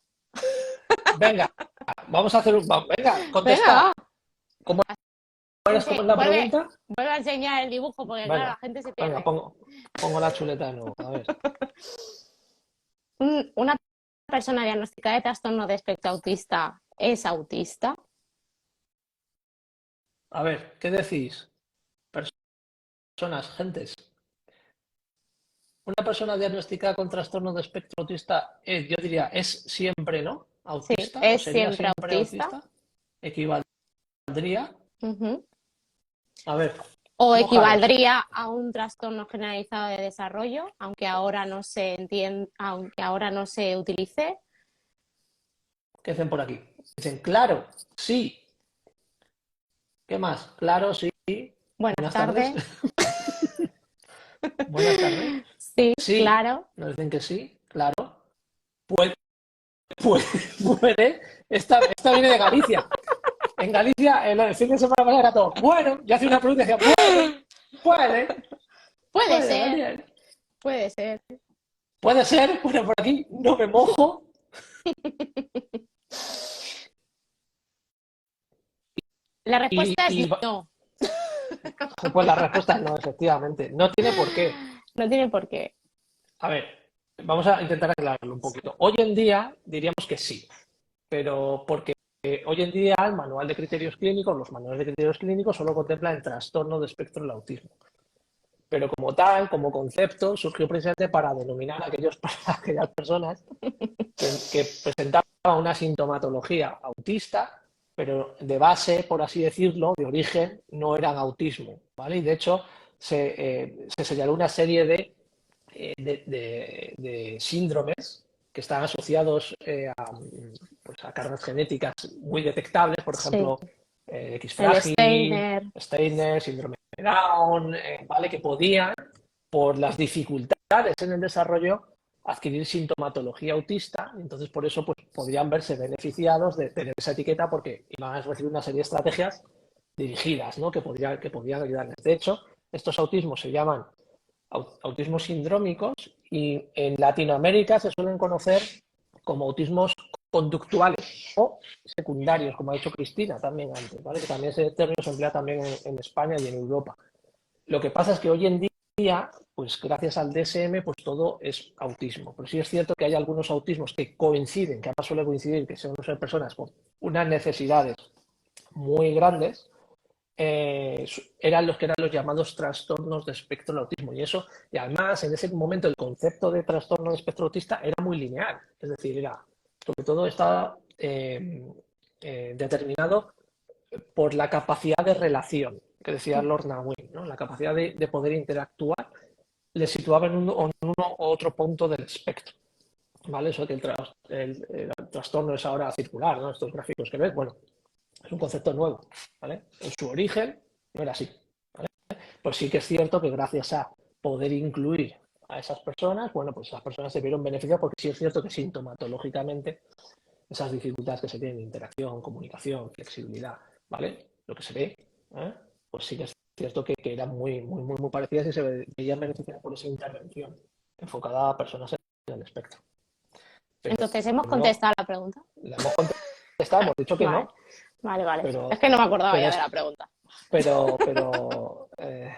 Venga, vamos a hacer un... Venga, Venga, contesta. va. ¿Cómo cómo es la Vuelve, pregunta? vuelve a enseñar el dibujo porque, claro, la Venga, gente se venga, pierde. pongo la chuleta de nuevo. A ver. ¿Una persona diagnosticada de trastorno de espectro autista es autista? A ver, ¿qué decís? Personas, gentes. Una persona diagnosticada con trastorno de espectro autista, yo diría, es siempre, ¿no? Sí, Autista o es sería siempre siempre autista. autista. Equivaldría. Ujú. A ver, O mojaros. equivaldría a un trastorno generalizado de desarrollo, aunque ahora no se entiende, aunque ahora no se utilice. ¿Qué dicen por aquí? Dicen, claro, sí. ¿Qué más? Claro, sí. Buenas Buenas tardes. tardes. Buenas tardes. Sí, Sí. claro. Nos dicen que sí, claro. Puede, puede, puede. Esta viene de Galicia. En Galicia, el fin de semana pasado era todo. Bueno, yo hacía una pregunta y decía, puede, Puede puede, ser, Daniel. puede ser. Puede ser, bueno, por aquí no me mojo. La Y, respuesta es y no. pues la respuesta es no, efectivamente. No tiene por qué. No tiene por qué. A ver, vamos a intentar aclararlo un poquito. Hoy en día diríamos que sí, pero porque hoy en día el manual de criterios clínicos, los manuales de criterios clínicos solo contemplan el trastorno de espectro del autismo. Pero como tal, como concepto, surgió precisamente para denominar a aquellas personas que presentaban una sintomatología autista, pero de base, por así decirlo, de origen, no eran autismo, ¿vale? Y de hecho se señaló una serie de síndromes que están asociados pues, a cargas genéticas muy detectables, por Sí. ejemplo, X El frágil, Steiner. Steiner, síndrome de Down, ¿vale? Que podían, por las dificultades en el desarrollo, adquirir sintomatología autista, y entonces por eso pues, podrían verse beneficiados de tener esa etiqueta porque iban a recibir una serie de estrategias dirigidas, ¿no? Que podían ayudarles. De hecho, estos autismos se llaman autismos sindrómicos y en Latinoamérica se suelen conocer como autismos conductuales o secundarios, como ha dicho Cristina también antes, ¿vale? Que también ese término se emplea también en España y en Europa. Lo que pasa es que hoy en día, pues gracias al DSM, pues todo es autismo. Pero sí es cierto que hay algunos autismos que coinciden, que además suele coincidir, que son personas con unas necesidades muy grandes, eran los llamados trastornos de espectro del autismo. Y eso, y además, en ese momento el concepto de trastorno de espectro autista era muy lineal. Es decir, sobre todo estaba determinado por la capacidad de relación, que decía Lord Nawin, ¿no? La capacidad de poder interactuar le situaba en uno u otro punto del espectro. ¿Vale? Eso que el trastorno es ahora circular, ¿no? Estos gráficos que ves, bueno, es un concepto nuevo, ¿vale? En su origen no era así, ¿vale? Pues sí que es cierto que gracias a poder incluir a esas personas, bueno, pues esas personas se vieron beneficiadas porque sí es cierto que sintomatológicamente esas dificultades que se tienen de interacción, comunicación, flexibilidad, ¿vale? Lo que se ve, ¿eh? Pues sí que es cierto que eran muy parecidas y se veían beneficiadas por esa intervención enfocada a personas en el espectro. Pero Entonces, ¿hemos no, contestado la pregunta? la hemos contestado, hemos dicho que Vale, no, vale, vale. Es pero, que no me acordaba pero ya de es, la pregunta. pero, pero, eh,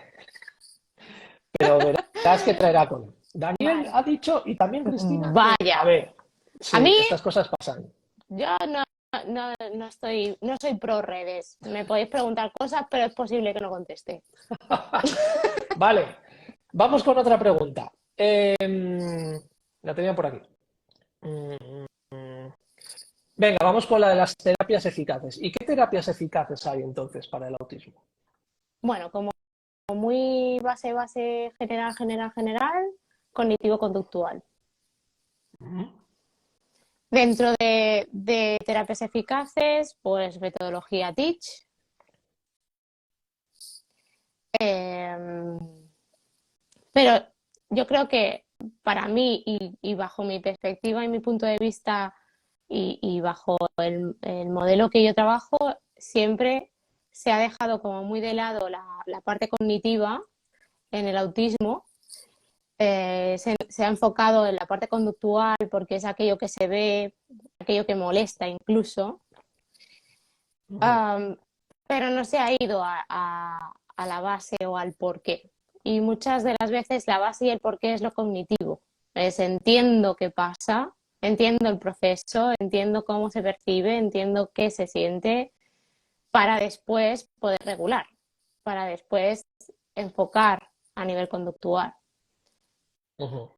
pero verás que traerá con. Daniel Vale. ha dicho, y también Cristina, que, a Vaya. ver, A sí, mí, estas cosas pasan. yo no soy pro redes. Me podéis preguntar cosas, pero es posible que no conteste. Vale, vamos con otra pregunta. La tenía por aquí. Venga, vamos con la de las terapias eficaces. ¿Y qué terapias eficaces hay entonces para el autismo? Bueno, como muy base, general, cognitivo-conductual. Dentro de terapias eficaces, pues metodología TEACH. Eh, pero yo creo que para mí y bajo mi perspectiva y mi punto de vista y bajo el modelo que yo trabajo, siempre se ha dejado como muy de lado la parte cognitiva en el autismo. Se ha enfocado en la parte conductual porque es aquello que se ve, aquello que molesta incluso, pero no se ha ido a la base o al porqué. Y muchas de las veces la base y el porqué es lo cognitivo. Es entiendo qué pasa, entiendo el proceso, entiendo cómo se percibe, entiendo qué se siente, para después poder regular, para después enfocar a nivel conductual. Ujú.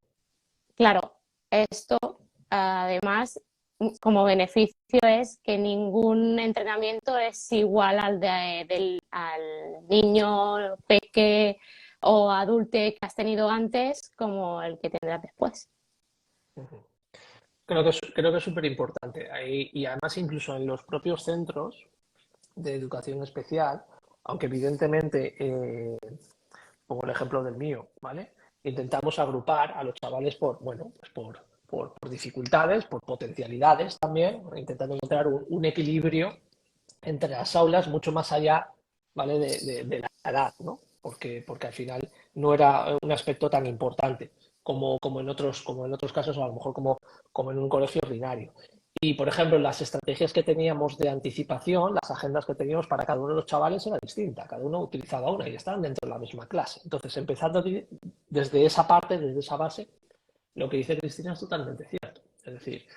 Claro, esto además como beneficio es que ningún entrenamiento es igual al niño peque o adulte que has tenido antes como el que tendrás después. Ujú. Creo que es súper importante. Y además incluso en los propios centros de educación especial, aunque evidentemente, pongo el ejemplo del mío, ¿vale? Intentamos agrupar a los chavales por, bueno, pues por dificultades, por potencialidades también, intentando encontrar un equilibrio entre las aulas mucho más allá, ¿vale? De la edad, ¿no? Porque al final no era un aspecto tan importante como en otros casos, o a lo mejor como en un colegio ordinario. Y, por ejemplo, las estrategias que teníamos de anticipación, las agendas que teníamos para cada uno de los chavales era distinta. Cada uno utilizaba una y estaban dentro de la misma clase. Entonces, empezando desde esa parte, desde esa base, lo que dice Cristina es totalmente cierto. Es decir,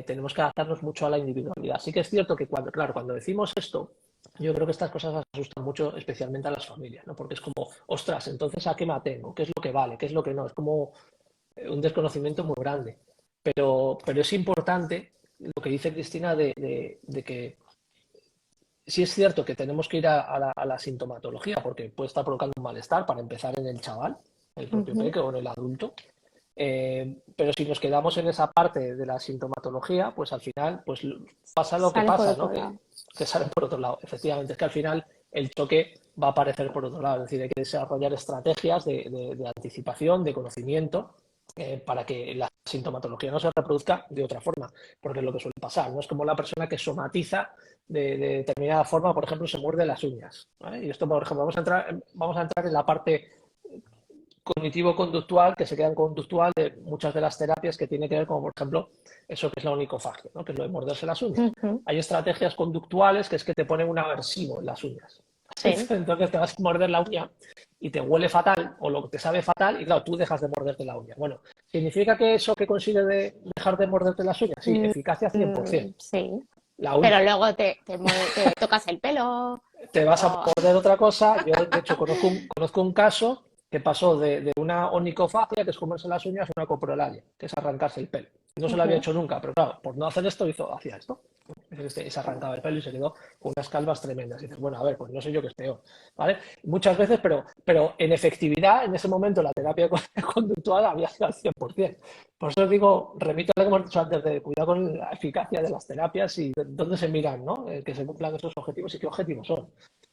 tenemos que adaptarnos mucho a la individualidad. Sí que es cierto que cuando decimos esto, yo creo que estas cosas asustan mucho, especialmente a las familias, ¿no? Porque es como, ostras, entonces ¿a qué me atengo? ¿Qué es lo que vale? ¿Qué es lo que no? Es como un desconocimiento muy grande. Pero es importante lo que dice Cristina de que sí es cierto que tenemos que ir a la sintomatología porque puede estar provocando un malestar para empezar en el chaval, el propio Ujú. peque o en el adulto. Pero si nos quedamos en esa parte de la sintomatología, pues al final pues pasa lo que Sale por pasa, ¿no? otro Que, lado. que sale por otro lado. Efectivamente, es que al final el choque va a aparecer por otro lado. Es decir, hay que desarrollar estrategias de anticipación, de conocimiento, para que la sintomatología no se reproduzca de otra forma, porque es lo que suele pasar. No es como la persona que somatiza de determinada forma, por ejemplo, se muerde las uñas, ¿vale? Y esto, por ejemplo, vamos a entrar en la parte cognitivo-conductual, que se quedan conductual de muchas de las terapias que tiene que ver, como por ejemplo, eso que es la onicofagia, ¿no? Que es lo de morderse las uñas. Ujú. Hay estrategias conductuales que es que te ponen un aversivo en las uñas. Sí. Entonces te vas a morder la uña y te huele fatal o lo que te sabe fatal y claro, tú dejas de morderte la uña. Bueno, ¿significa que eso que consigue de dejar de morderte las uñas? Sí, eficacia 100%. Sí. La Pero uña. luego te tocas el pelo. Te vas a O... morder otra cosa. Yo, de hecho, conozco un caso que pasó de una onicofagia, que es comerse las uñas, a una coprolalia, que es arrancarse el pelo. No se lo había Ujú. hecho nunca, pero claro, por no hacer esto, hacía esto. Se arrancaba el pelo y se quedó con unas calvas tremendas. Y dices, bueno, a ver, pues no sé yo qué es peor, ¿vale? Muchas veces, pero en efectividad, en ese momento, la terapia conductual había sido al 100%. Por eso os digo, remito a lo que hemos dicho antes, de cuidado con la eficacia de las terapias y dónde se miran, ¿no? Que se cumplan esos objetivos y qué objetivos son.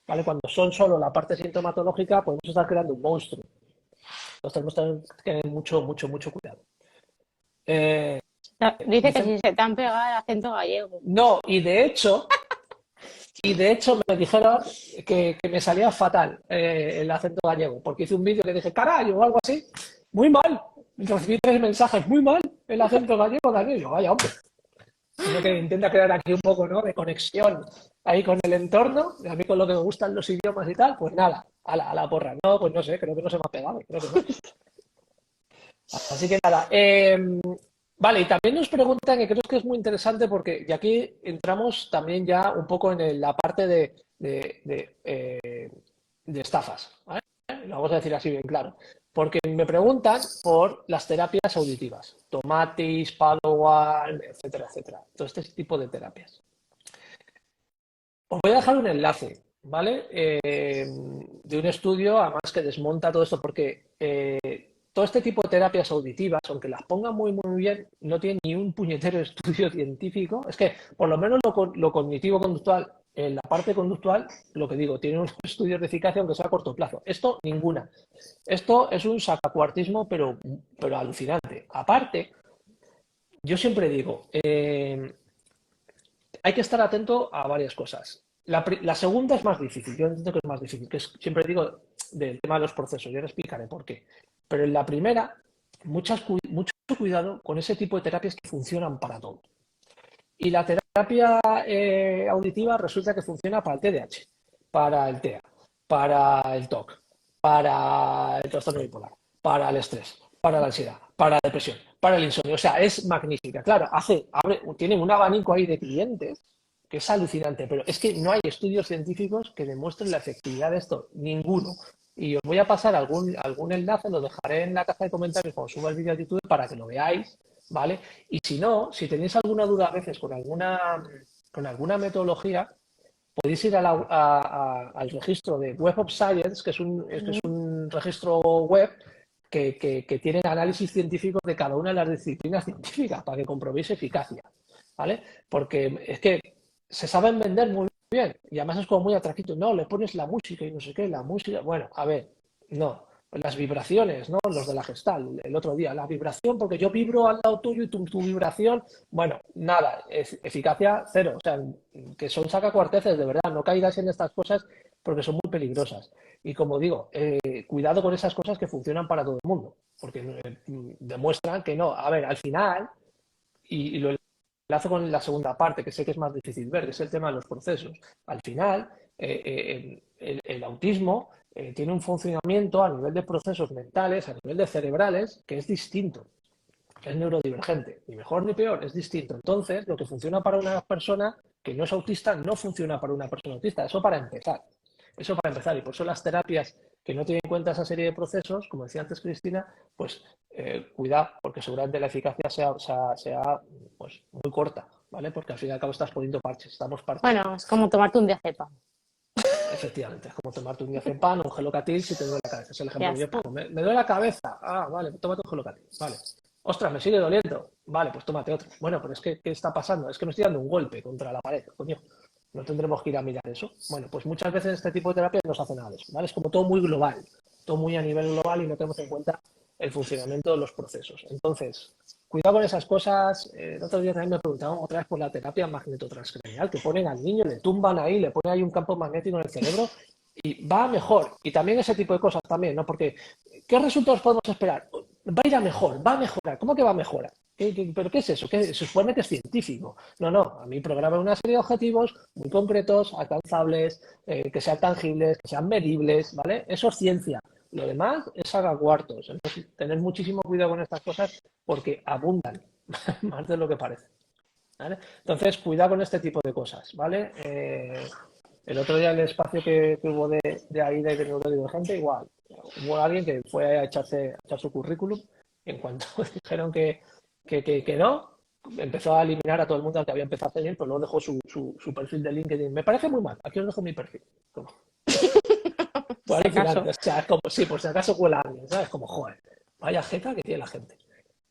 ¿Vale? Cuando son solo la parte sintomatológica, podemos estar creando un monstruo. Entonces tenemos que tener mucho, mucho, mucho cuidado. Eh, Dice que dicen, si se te han pegado el acento gallego. no, y de hecho me dijeron que me salía fatal el acento gallego, porque hice un vídeo que dije, carajo, o algo así, muy mal. Recibí 3 mensajes, muy mal el acento gallego, Daniel. Yo, vaya hombre. Uno que intenta crear aquí un poco, ¿no?, de conexión ahí con el entorno, y a mí con lo que me gustan los idiomas y tal, pues nada, a la porra. No, pues no sé, creo que no se me ha pegado, creo que no. Así que nada, vale, y también nos preguntan, y creo que es muy interesante porque, y aquí entramos también ya un poco en la parte de estafas, ¿vale? Lo vamos a decir así bien claro. Porque me preguntan por las terapias auditivas, Tomatis, Palowan, etcétera, etcétera. Todo este tipo de terapias. Os voy a dejar un enlace, ¿vale? De un estudio, además, que desmonta todo esto, porque todo este tipo de terapias auditivas, aunque las pongan muy, muy bien, no tienen ni un puñetero estudio científico. Es que, por lo menos, lo cognitivo-conductual, en la parte conductual, lo que digo, tiene unos estudios de eficacia, aunque sea a corto plazo. Esto, ninguna. Esto es un sacacuartismo, pero alucinante. Aparte, yo siempre digo, hay que estar atento a varias cosas. La segunda es más difícil, yo entiendo que es más difícil, que es, siempre digo del tema de los procesos, yo le explicaré por qué. Pero en la primera, mucho cuidado con ese tipo de terapias que funcionan para todo. Y la terapia auditiva resulta que funciona para el TDAH, para el TEA, para el TOC, para el trastorno bipolar, para el estrés, para la ansiedad, para la depresión, para el insomnio. O sea, es magnífica. Claro, tienen un abanico ahí de clientes que es alucinante, pero es que no hay estudios científicos que demuestren la efectividad de esto, ninguno. Y os voy a pasar algún enlace, lo dejaré en la caja de comentarios cuando suba el vídeo a YouTube para que lo veáis, ¿vale? Y si no, si tenéis alguna duda a veces con alguna metodología, podéis ir al registro de Web of Science, que es un registro web que tiene análisis científicos de cada una de las disciplinas científicas para que comprobéis eficacia, ¿vale? Porque es que se saben vender muy bien y además es como muy atractivo. No, le pones la música y no sé qué, la música. Bueno, a ver, no. Las vibraciones, ¿no? Los de la Gestal, el otro día. La vibración, porque yo vibro al lado tuyo y tu vibración, bueno, nada, eficacia cero. O sea, que son sacacuarteces, de verdad. No caigas en estas cosas porque son muy peligrosas. Y como digo, cuidado con esas cosas que funcionan para todo el mundo, porque demuestran que no. A ver, al final, y lo enlazo con la segunda parte, que sé que es más difícil ver, que es el tema de los procesos. Al final, el autismo tiene un funcionamiento a nivel de procesos mentales, a nivel de cerebrales, que es distinto, que es neurodivergente, ni mejor ni peor, es distinto. Entonces, lo que funciona para una persona que no es autista no funciona para una persona autista. Eso para empezar. Eso para empezar. Y por eso las terapias que no tienen en cuenta esa serie de procesos, como decía antes Cristina, pues cuidado, porque seguramente la eficacia sea pues, muy corta, ¿vale? Porque al fin y al cabo estás poniendo parches, estamos Bueno, parcheando. es como tomarte un diazepam. Efectivamente, es como tomarte un diazepam o un gelocatil si te duele la cabeza. Es el Ya ejemplo que yo está. pongo. Me duele la cabeza. Ah, vale, tómate un gelocatil. Vale. Ostras, me sigue doliendo. Vale, pues tómate otro. Bueno, pero es que, ¿qué está pasando? Es que me estoy dando un golpe contra la pared, coño. No tendremos que ir a mirar eso. Bueno, pues muchas veces este tipo de terapia no se hace nada de eso, ¿vale? Es como todo muy global, todo muy a nivel global y no tenemos en cuenta el funcionamiento de los procesos. Entonces, cuidado con esas cosas. El otro día también me preguntaban otra vez por la terapia magnetotranscranial, que ponen al niño, le tumban ahí, le ponen ahí un campo magnético en el cerebro y va mejor. Y también ese tipo de cosas también, ¿no? Porque, ¿qué resultados podemos esperar? Va a ir a mejor, va a mejorar. ¿Cómo que va a mejorar? ¿Pero qué es eso? Se supone que es científico. No, no. A mí programa una serie de objetivos muy concretos, alcanzables, que sean tangibles, que sean medibles, ¿vale? Eso es ciencia. Lo demás es saca cuartos. Entonces, tener muchísimo cuidado con estas cosas porque abundan más de lo que parece, ¿vale? Entonces, cuidado con este tipo de cosas, ¿vale? El otro día en el espacio que hubo de ahí de neurodivergente, igual. Hubo alguien que fue a echar su currículum y en cuanto dijeron que no, empezó a eliminar a todo el mundo al que había empezado a seguir, pero luego dejó su perfil de LinkedIn. Me parece muy mal, aquí os dejo mi perfil. Como, fue Si alucinante, acaso. o sea, es como, sí, por si acaso cuela a alguien, ¿sabes? Como, joder, vaya jeta que tiene la gente.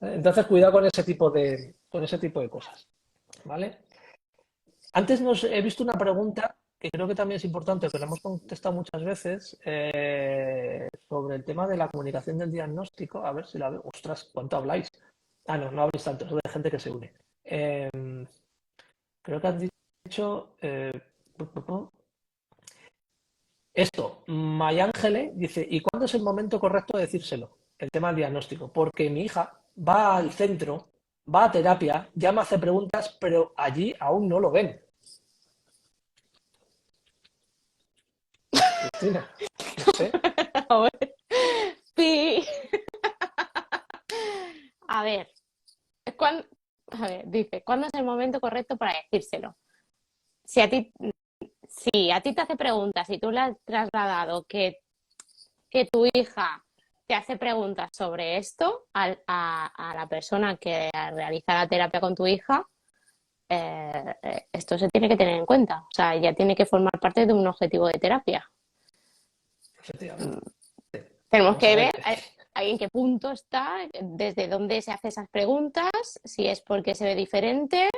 Entonces, cuidado con ese tipo de cosas, ¿vale? Antes he visto una pregunta que creo que también es importante, que la hemos contestado muchas veces, sobre el tema de la comunicación del diagnóstico. A ver si la veo. Ostras, ¿cuánto habláis? Ah, no, no habléis tanto, es de gente que se une. Creo que han dicho esto. Mayángele dice, ¿y cuándo es el momento correcto de decírselo? El tema del diagnóstico. Porque mi hija va al centro, va a terapia, ya me hace preguntas, pero allí aún no lo ven. Cristina, no sé. A ver. Pi. A ver, ¿cuán- a ver, dice, ¿cuándo es el momento correcto para decírselo? Si a ti, si a ti te hace preguntas y tú le has trasladado que tu hija te hace preguntas sobre esto a la persona que realiza la terapia con tu hija, esto se tiene que tener en cuenta. O sea, ya tiene que formar parte de un objetivo de terapia. Efectivamente. Tenemos Vamos a que ver. ver en qué punto está, desde dónde se hace esas preguntas, si es porque se ve diferente,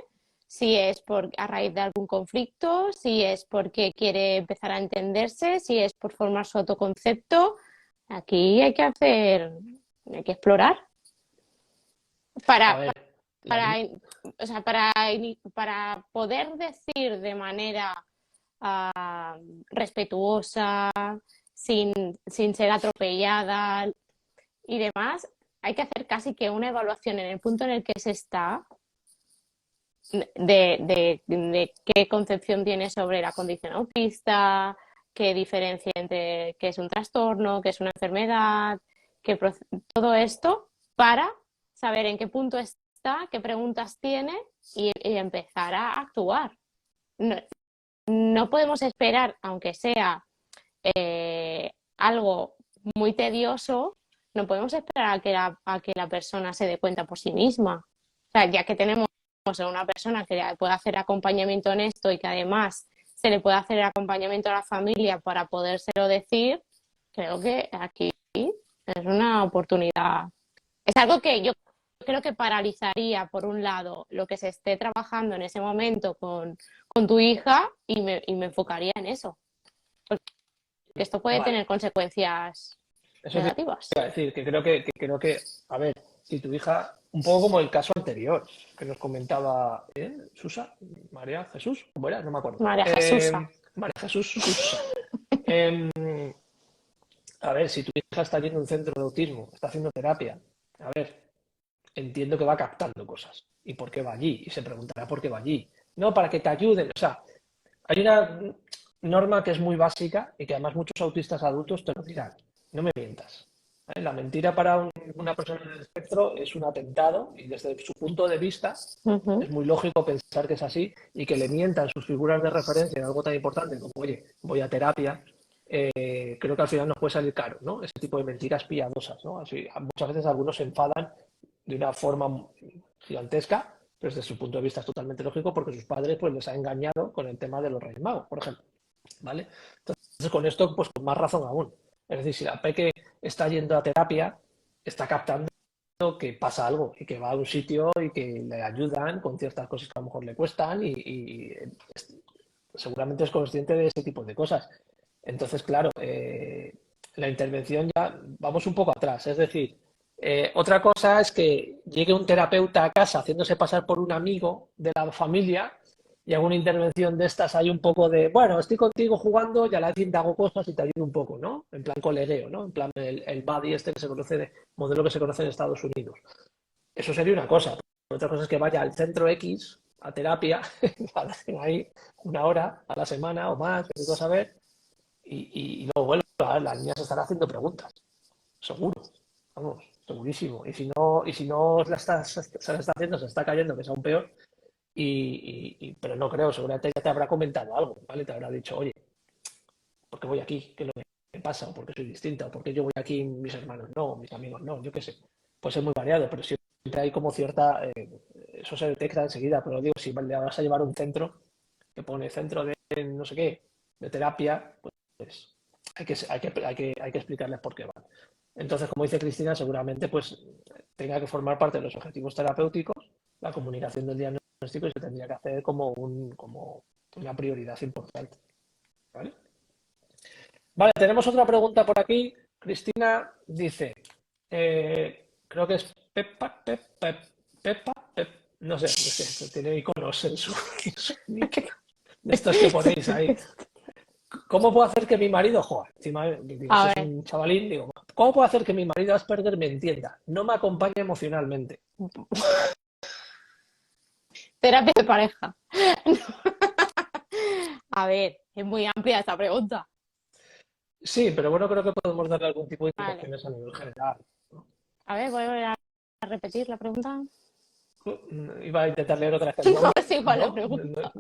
si es a raíz de algún conflicto, si es porque quiere empezar a entenderse, si es por formar su autoconcepto. Aquí hay que explorar A para, ver, para, o sea, para poder decir de manera respetuosa, sin ser atropellada y demás, hay que hacer casi que una evaluación en el punto en el que se está de qué concepción tiene sobre la condición autista, qué diferencia entre qué es un trastorno, qué es una enfermedad, todo esto para saber en qué punto está, qué preguntas tiene y empezar a actuar. No, no podemos esperar, aunque sea algo muy tedioso, no podemos esperar a que la persona se dé cuenta por sí misma. O sea, ya que tenemos a una persona que le puede hacer acompañamiento en esto y que además se le puede hacer el acompañamiento a la familia para podérselo decir, creo que aquí es una oportunidad. Es algo que yo creo que paralizaría, por un lado, lo que se esté trabajando en ese momento con tu hija y me enfocaría en eso. Porque esto puede Vale, tener consecuencias eso te negativas. iba a decir, que creo que, a ver, si tu hija, un poco como el caso anterior que nos comentaba Susa, María Jesús, ¿cómo era? No me acuerdo. María Jesús. María Jesús Susa. Em, a ver, si tu hija está yendo a un centro de autismo, está haciendo terapia, a ver, entiendo que va captando cosas. ¿Y por qué va allí? Y se preguntará por qué va allí. No, para que te ayuden. O sea, hay una norma que es muy básica y que además muchos autistas adultos te lo dirán. No me mientas. ¿Vale? La mentira para una persona en el espectro es un atentado y desde su punto de vista Uh-huh. es muy lógico pensar que es así y que le mientan sus figuras de referencia en algo tan importante como, oye, voy a terapia. Creo que al final nos puede salir caro, ¿no? Ese tipo de mentiras piadosas, ¿no? Así, muchas veces algunos se enfadan de una forma gigantesca, pero desde su punto de vista es totalmente lógico porque sus padres pues les han engañado con el tema de los Reyes Magos, por ejemplo, ¿vale? Entonces con esto pues con más razón aún. Es decir, si la peque está yendo a terapia, está captando que pasa algo y que va a un sitio y que le ayudan con ciertas cosas que a lo mejor le cuestan seguramente es consciente de ese tipo de cosas. Entonces, claro, la intervención ya vamos un poco atrás. Es decir, otra cosa es que llegue un terapeuta a casa haciéndose pasar por un amigo de la familia y hago una intervención de estas hay un poco de, bueno, estoy contigo jugando y a la vez te hago cosas y te ayudo un poco, ¿no? En plan colegueo, ¿no? En plan el buddy este que se conoce, modelo que se conoce en Estados Unidos. Eso sería una cosa. Otra cosa es que vaya al centro X a terapia, ahí una hora a la semana o más, que digo saber, y luego vuelve. La niña se estará haciendo preguntas, seguro, vamos, segurísimo. Y si no se la está haciendo, se está cayendo, que es aún peor, pero no creo, seguramente ya te habrá comentado algo, ¿vale? Te habrá dicho, oye, ¿por qué voy aquí? ¿Qué es lo que me pasa? ¿O por qué soy distinta? ¿O por qué yo voy aquí y mis hermanos no? ¿Mis amigos no? Yo qué sé. Puede ser muy variado, pero siempre hay como cierta... eso se detecta enseguida, pero digo, si le vas a llevar a un centro que pone centro de no sé qué, de terapia, pues hay que explicarles por qué van. Entonces, como dice Cristina, seguramente pues tenga que formar parte de los objetivos terapéuticos la comunicación del diagnóstico y se tendría que hacer como una prioridad importante. ¿Vale? Vale, tenemos otra pregunta por aquí. Cristina dice, creo que es Pepa, no sé, es que tiene iconos en su nick, de estos que ponéis ahí. ¿Cómo puedo hacer que mi marido, joder, encima, digo, si A es ver, un chavalín, digo, ¿cómo puedo hacer que mi marido Asperger me entienda? No me acompañe emocionalmente. terapia de pareja. A ver, es muy amplia esta pregunta. Sí, pero bueno, creo que podemos darle algún tipo de Vale. indicaciones a nivel general, ¿no? A ver, voy a repetir la pregunta. Iba a intentar leer otra vez. No No, es igual la no, pregunta.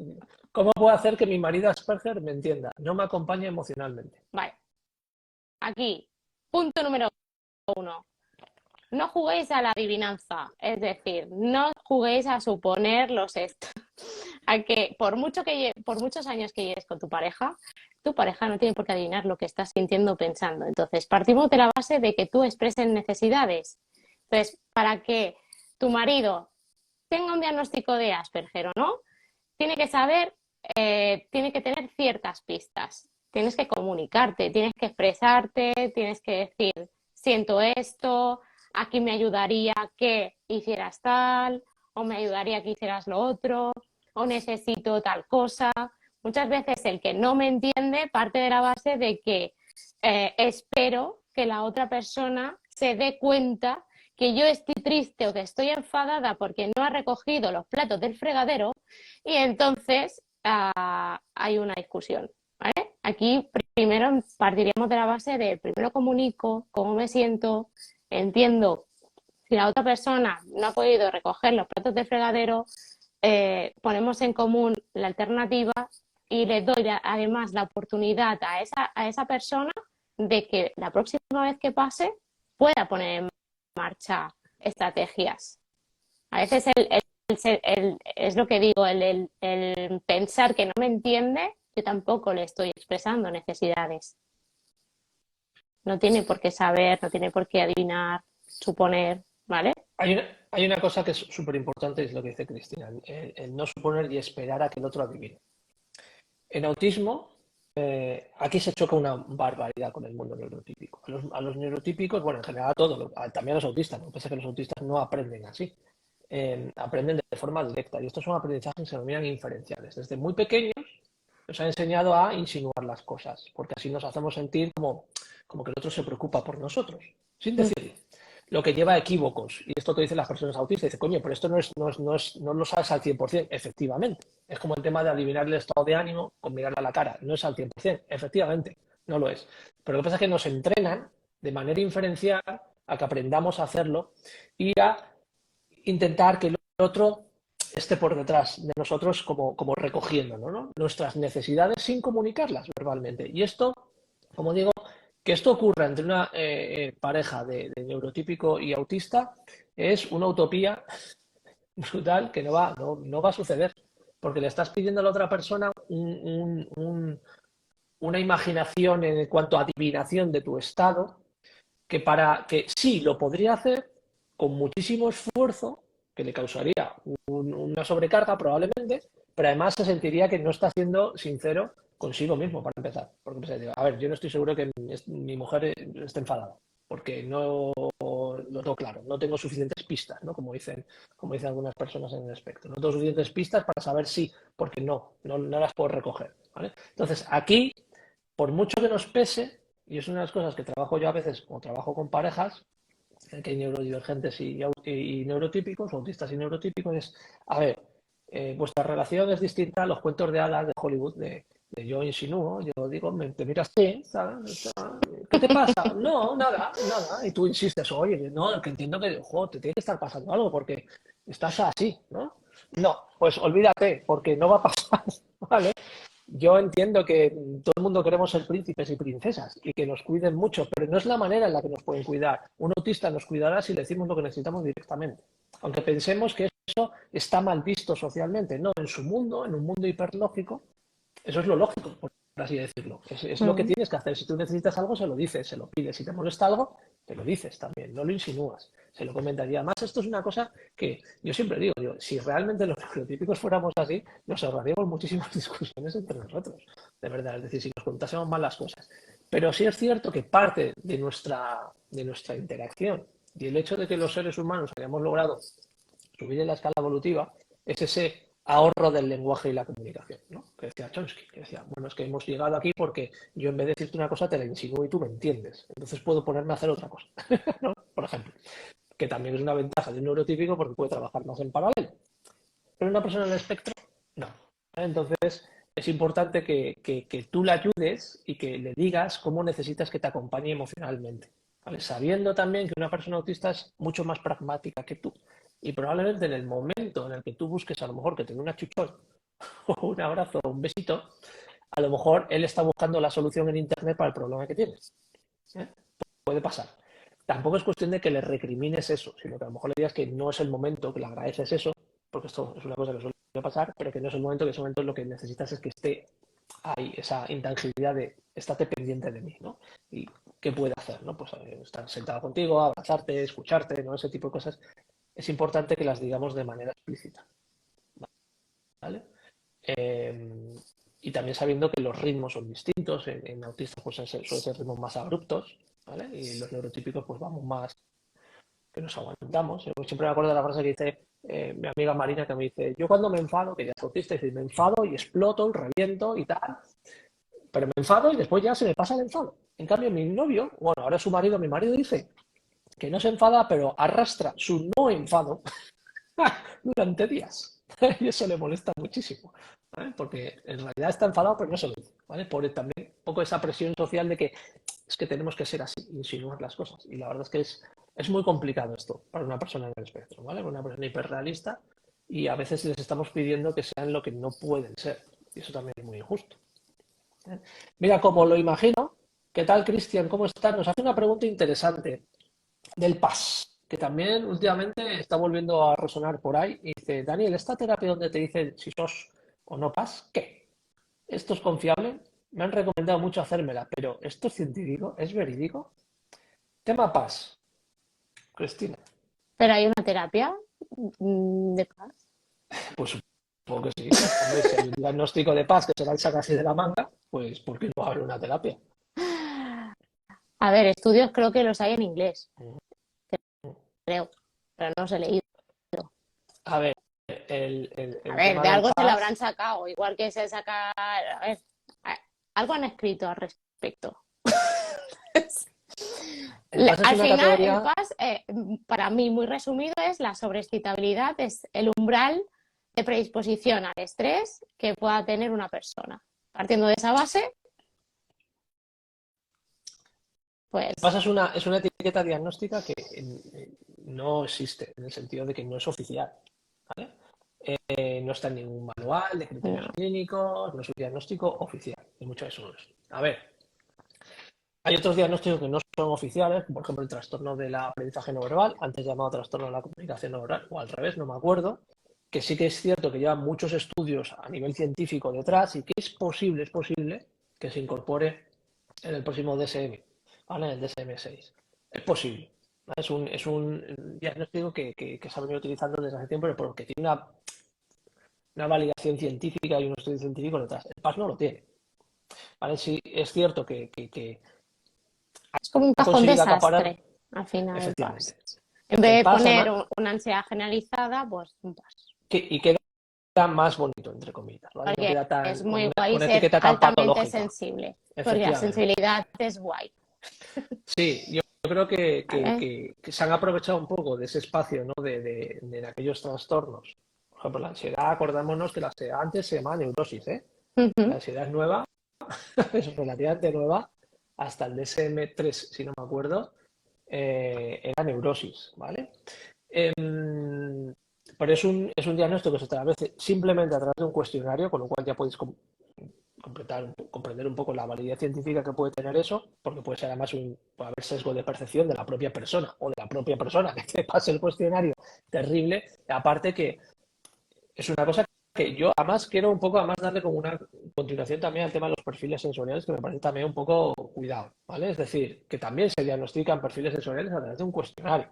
¿cómo puedo hacer que mi marido Asperger me entienda? No me acompañe emocionalmente. Vale, aquí, punto número uno. No juguéis a la adivinanza, es decir, no juguéis a suponer los estos. A que por muchos años que lleves con tu pareja no tiene por qué adivinar lo que estás sintiendo o pensando. Entonces, partimos de la base de que tú expreses necesidades. Entonces, para que tu marido tenga un diagnóstico de Asperger o no, tiene que saber, tiene que tener ciertas pistas. Tienes que comunicarte, tienes que expresarte, tienes que decir, siento esto, aquí me ayudaría que hicieras tal, o me ayudaría que hicieras lo otro, o necesito tal cosa. Muchas veces el que no me entiende parte de la base de que espero que la otra persona se dé cuenta que yo estoy triste o que estoy enfadada porque no ha recogido los platos del fregadero y entonces hay una discusión, ¿vale? Aquí primero partiríamos de la base de primero comunico cómo me siento, entiendo si la otra persona no ha podido recoger los platos del fregadero, ponemos en común la alternativa y le doy además la oportunidad a esa persona de que la próxima vez que pase pueda poner en marcha estrategias. A veces es lo que digo, el pensar que no me entiende, yo tampoco le estoy expresando necesidades. No tiene por qué saber, no tiene por qué adivinar, suponer, ¿vale? Hay una cosa que es súper importante, es lo que dice Cristina, el no suponer y esperar a que el otro adivine. En autismo, aquí se choca una barbaridad con el mundo neurotípico. A los neurotípicos, bueno, en general a todos, también a los autistas, no pasa que los autistas no aprenden así, aprenden de forma directa. Y estos son aprendizajes que se denominan inferenciales. Desde muy pequeños nos ha enseñado a insinuar las cosas, porque así nos hacemos sentir como que el otro se preocupa por nosotros, sin decirlo. Lo que lleva a equívocos. Y esto que dicen las personas autistas, dice, coño, pero esto no lo sabes al 100%. Efectivamente. Es como el tema de adivinar el estado de ánimo con mirarle a la cara. No es al 100%. Efectivamente, no lo es. Pero lo que pasa es que nos entrenan de manera inferencial a que aprendamos a hacerlo y a intentar que el otro esté por detrás de nosotros como recogiéndonos, ¿no? Nuestras necesidades sin comunicarlas verbalmente. Y esto, como digo, que esto ocurra entre una pareja de neurotípico y autista es una utopía brutal que no va a suceder, porque le estás pidiendo a la otra persona una imaginación en cuanto a adivinación de tu estado, que sí lo podría hacer con muchísimo esfuerzo, que le causaría una sobrecarga probablemente, pero además se sentiría que no está siendo sincero consigo mismo, para empezar. Porque pues, a ver, yo no estoy seguro que mi mujer esté enfadada, porque no lo tengo claro, no tengo suficientes pistas, ¿no? Como dicen algunas personas en el espectro. No tengo suficientes pistas para saber si, porque no las puedo recoger, ¿vale? Entonces, aquí, por mucho que nos pese, y es una de las cosas que trabajo yo a veces, como trabajo con parejas, que hay neurodivergentes y neurotípicos, autistas y neurotípicos, es, a ver, vuestra relación es distinta a los cuentos de hadas de Hollywood, de yo insinúo, yo digo, te miras así, ¿sabes? ¿Qué te pasa? No, nada, nada. Y tú insistes, oye, no, que entiendo que, joder, te tiene que estar pasando algo porque estás así, ¿no? No, pues olvídate, porque no va a pasar, ¿vale? Yo entiendo que todo el mundo queremos ser príncipes y princesas y que nos cuiden mucho, pero no es la manera en la que nos pueden cuidar. Un autista nos cuidará si le decimos lo que necesitamos directamente. Aunque pensemos que eso está mal visto socialmente. No, en su mundo, en un mundo hiperlógico, eso es lo lógico, por así decirlo. Es lo que tienes que hacer. Si tú necesitas algo, se lo dices, se lo pides. Si te molesta algo, te lo dices también, no lo insinúas. Se lo comentas. Y además, esto es una cosa que yo siempre digo, si realmente los neurotípicos fuéramos así, nos ahorraríamos muchísimas discusiones entre nosotros. De verdad, es decir, si nos contásemos mal las cosas. Pero sí es cierto que parte de nuestra interacción y el hecho de que los seres humanos hayamos logrado subir en la escala evolutiva es ese ahorro del lenguaje y la comunicación, ¿no? Que decía Chomsky, que decía, bueno, es que hemos llegado aquí porque yo en vez de decirte una cosa te la insinúo y tú me entiendes, entonces puedo ponerme a hacer otra cosa, ¿no? Por ejemplo, que también es una ventaja de un neurotípico porque puede trabajar más en paralelo, pero una persona en el espectro, no. Entonces, es importante que tú le ayudes y que le digas cómo necesitas que te acompañe emocionalmente, ¿vale? Sabiendo también que una persona autista es mucho más pragmática que tú. Y probablemente en el momento en el que tú busques a lo mejor que tenga una chuchón o un abrazo o un besito, a lo mejor él está buscando la solución en Internet para el problema que tienes. ¿Eh? Puede pasar. Tampoco es cuestión de que le recrimines eso, sino que a lo mejor le digas que no es el momento, que le agradeces eso, porque esto es una cosa que suele pasar, pero que no es el momento, que en ese momento lo que necesitas es que esté ahí, esa intangibilidad de estate pendiente de mí, ¿no? Y qué puede hacer, ¿no? Pues estar sentado contigo, abrazarte, escucharte, ¿no? Ese tipo de cosas es importante que las digamos de manera explícita, ¿vale? Eh, y también sabiendo que los ritmos son distintos, en autistas pues suelen ser ritmos más abruptos, ¿vale? Y los neurotípicos pues vamos más, que nos aguantamos. Yo siempre me acuerdo de la frase que dice mi amiga Marina que me dice, yo cuando me enfado, que ya es autista, dice, me enfado y exploto y reviento y tal, pero me enfado y después ya se me pasa el enfado. En cambio, mi novio, bueno, ahora su marido, mi marido dice que no se enfada, pero arrastra su no enfado durante días. Y eso le molesta muchísimo, ¿vale? Porque en realidad está enfadado, pero no se lo dice, ¿vale? Por también un poco esa presión social de que es que tenemos que ser así, insinuar las cosas. Y la verdad es que es muy complicado esto para una persona en el espectro, ¿vale? Para una persona hiperrealista y a veces les estamos pidiendo que sean lo que no pueden ser. Y eso también es muy injusto. ¿Eh? Mira, como lo imagino, ¿qué tal, Cristian? ¿Cómo estás? Nos hace una pregunta interesante del PAS, que también últimamente está volviendo a resonar por ahí. Y dice, Daniel, ¿esta terapia donde te dicen si sos o no PAS, qué? ¿Esto es confiable? Me han recomendado mucho hacérmela, pero ¿esto es científico? ¿Es verídico? Tema PAS, Cristina. Pero hay una terapia de paz. Pues supongo que sí. Hombre, si hay un diagnóstico de PAS que se lanza casi de la manga, pues ¿por qué no abre una terapia? A ver, estudios creo que los hay en inglés, creo, pero no los he leído. A ver, el A ver, tema de del algo se lo PAS, habrán sacado, igual que se saca. A ver, algo han escrito al respecto. el PAS es Al una final, el categoría. PAS, para mí, muy resumido, es la sobreexcitabilidad, es el umbral de predisposición al estrés que pueda tener una persona. Partiendo de esa base, pues Pasa es una etiqueta diagnóstica que no existe, en el sentido de que no es oficial, ¿vale? No está en ningún manual de criterios no. clínicos, no es un diagnóstico oficial, y mucho de eso no es. A ver, hay otros diagnósticos que no son oficiales, por ejemplo el trastorno del aprendizaje no verbal, antes llamado trastorno de la comunicación no verbal, o al revés, no me acuerdo, que sí que es cierto que llevan muchos estudios a nivel científico detrás y que es posible que se incorpore en el próximo DSM, ¿vale? En el DSM-6. Es posible. ¿Vale? Es un diagnóstico que se ha venido utilizando desde hace tiempo, pero porque tiene una validación científica y un estudio científico detrás. El PAS no lo tiene. ¿Vale? Sí, es cierto que Es como un ha cajón conseguido acaparar, desastre, al final, el PAS. efectivamente. En vez El de PAS, poner además, una ansiedad generalizada, pues un PAS. y queda más bonito, entre comillas, ¿vale? No Porque queda es tan, con muy una, guay con una ser etiqueta tan altamente patológica, sensible, porque la efectivamente. sensibilidad es guay. Sí, yo creo ¿Vale? que se han aprovechado un poco de ese espacio, ¿no? De aquellos trastornos. Por ejemplo, la ansiedad, acordémonos que la ansiedad antes se llamaba neurosis, ¿eh? La Ujú. ansiedad es nueva, es relativamente nueva, hasta el DSM-3, si no me acuerdo, era neurosis, ¿vale? Pero es un diagnóstico que se establece simplemente a través de un cuestionario, con lo cual ya podéis comprender un poco la validez científica que puede tener eso, porque puede ser además puede haber sesgo de percepción de la propia persona o de la propia persona que te pase el cuestionario terrible. Aparte que es una cosa que yo además quiero un poco además darle como una continuación también al tema de los perfiles sensoriales, que me parece también un poco cuidado, ¿vale? Es decir, que también se diagnostican perfiles sensoriales a través de un cuestionario.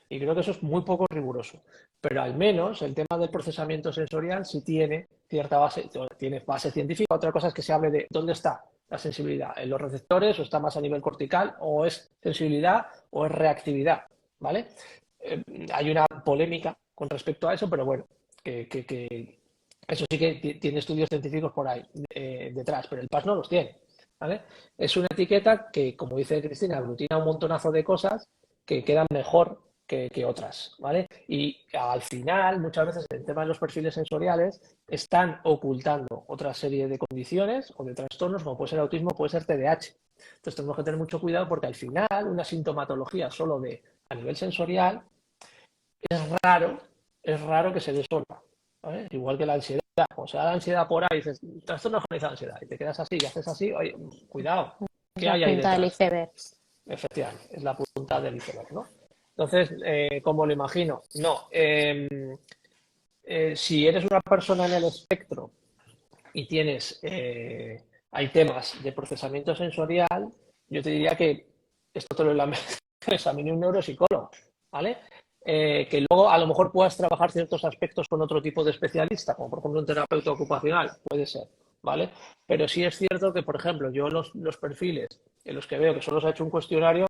Y creo que eso es muy poco riguroso. Pero al menos el tema del procesamiento sensorial sí tiene cierta base, tiene base científica. Otra cosa es que se hable de dónde está la sensibilidad, en los receptores, o está más a nivel cortical, o es sensibilidad o es reactividad, ¿vale? Eh, Hay una polémica con respecto a eso, pero bueno, que eso sí que tiene estudios científicos por ahí detrás, pero el PAS no los tiene, ¿vale? Es una etiqueta que, como dice Cristina, aglutina un montonazo de cosas que quedan mejor que otras, ¿vale? Y al final, muchas veces, el tema de los perfiles sensoriales están ocultando otra serie de condiciones o de trastornos, como puede ser autismo, puede ser TDAH. Entonces tenemos que tener mucho cuidado porque al final una sintomatología solo de a nivel sensorial raro, es raro que se resuelva, ¿vale? Igual que la ansiedad. O sea, la ansiedad por ahí, dices, trastorno generalizado de ansiedad, y te quedas así y haces así, oye, cuidado, Es ¿qué la hay ahí punta del detrás? iceberg. Efectivamente, es la punta del iceberg, ¿no? Entonces, ¿cómo lo imagino? No. Si eres una persona en el espectro y tienes, hay temas de procesamiento sensorial, yo te diría que esto te lo examine un neuropsicólogo, ¿vale? Que luego a lo mejor puedas trabajar ciertos aspectos con otro tipo de especialista, como por ejemplo un terapeuta ocupacional, puede ser, ¿vale? Pero sí es cierto que, por ejemplo, yo los perfiles en los que veo que solo se ha hecho un cuestionario,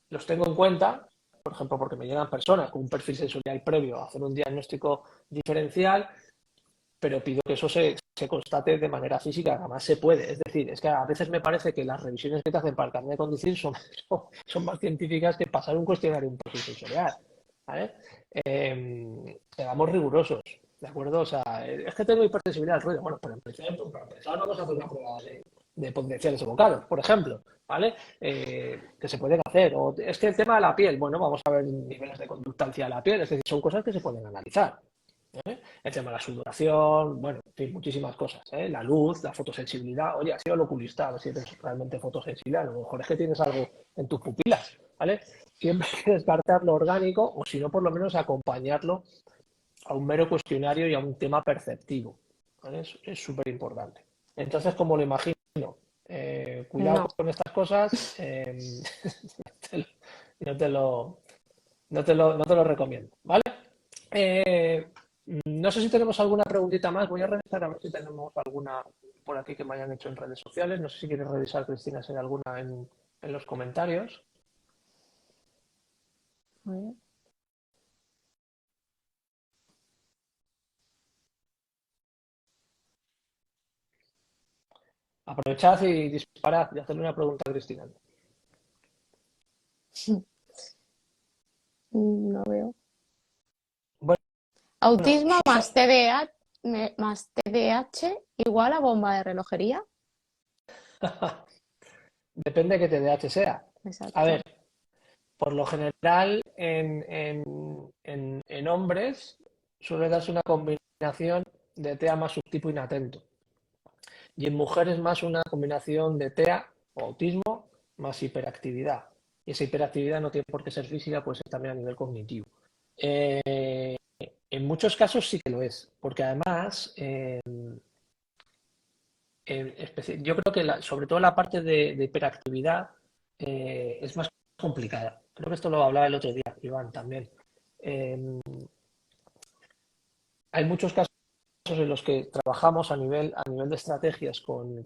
los tengo en cuenta por ejemplo, porque me llegan personas con un perfil sensorial previo a hacer un diagnóstico diferencial, pero pido que eso se constate de manera física, además se puede. Es decir, es que a veces me parece que las revisiones que te hacen para el carnet de conducir son más científicas que pasar un cuestionario un perfil sensorial, ¿vale? Seamos rigurosos, ¿de acuerdo? O sea, es que tengo hipersensibilidad al ruido. Bueno, para empezar vamos a hacer una prueba de potenciales evocados, por ejemplo, ¿vale? Que se pueden hacer. O es que el tema de la piel, bueno, vamos a ver niveles de conductancia de la piel, es decir, son cosas que se pueden analizar. El tema de la sudoración, bueno, en fin, muchísimas cosas, ¿eh? La luz, la fotosensibilidad. Oye, ha sido el oculista, a ver si eres realmente fotosensible. A lo mejor es que tienes algo en tus pupilas, ¿vale? Siempre hay que descartar lo orgánico o si no, por lo menos acompañarlo a un mero cuestionario y a un tema perceptivo, ¿vale? Es súper importante. Entonces, como lo imagino, cuidado No. con estas cosas, no te lo, no te lo recomiendo, ¿vale? Eh, no sé si tenemos alguna preguntita más. Voy a revisar a ver si tenemos alguna por aquí que me hayan hecho en redes sociales. No sé si quieres revisar, Cristina, si hay alguna en los comentarios. A ver. Aprovechad y disparad y hacedle una pregunta a Cristina. No veo. Bueno, Autismo Susa, más TDAH igual a bomba de relojería. depende de qué TDAH sea. A ver, Exacto. por lo general en hombres suele darse una combinación de TEA más subtipo inatento. Y en mujeres más una combinación de TEA o autismo más hiperactividad. Y esa hiperactividad no tiene por qué ser física, puede ser también a nivel cognitivo. En muchos casos sí que lo es, porque además, yo creo que sobre todo la parte de hiperactividad es más complicada. Creo que esto lo hablaba el otro día, Iván, también. Eh, Hay muchos casos en los que trabajamos a nivel de estrategias con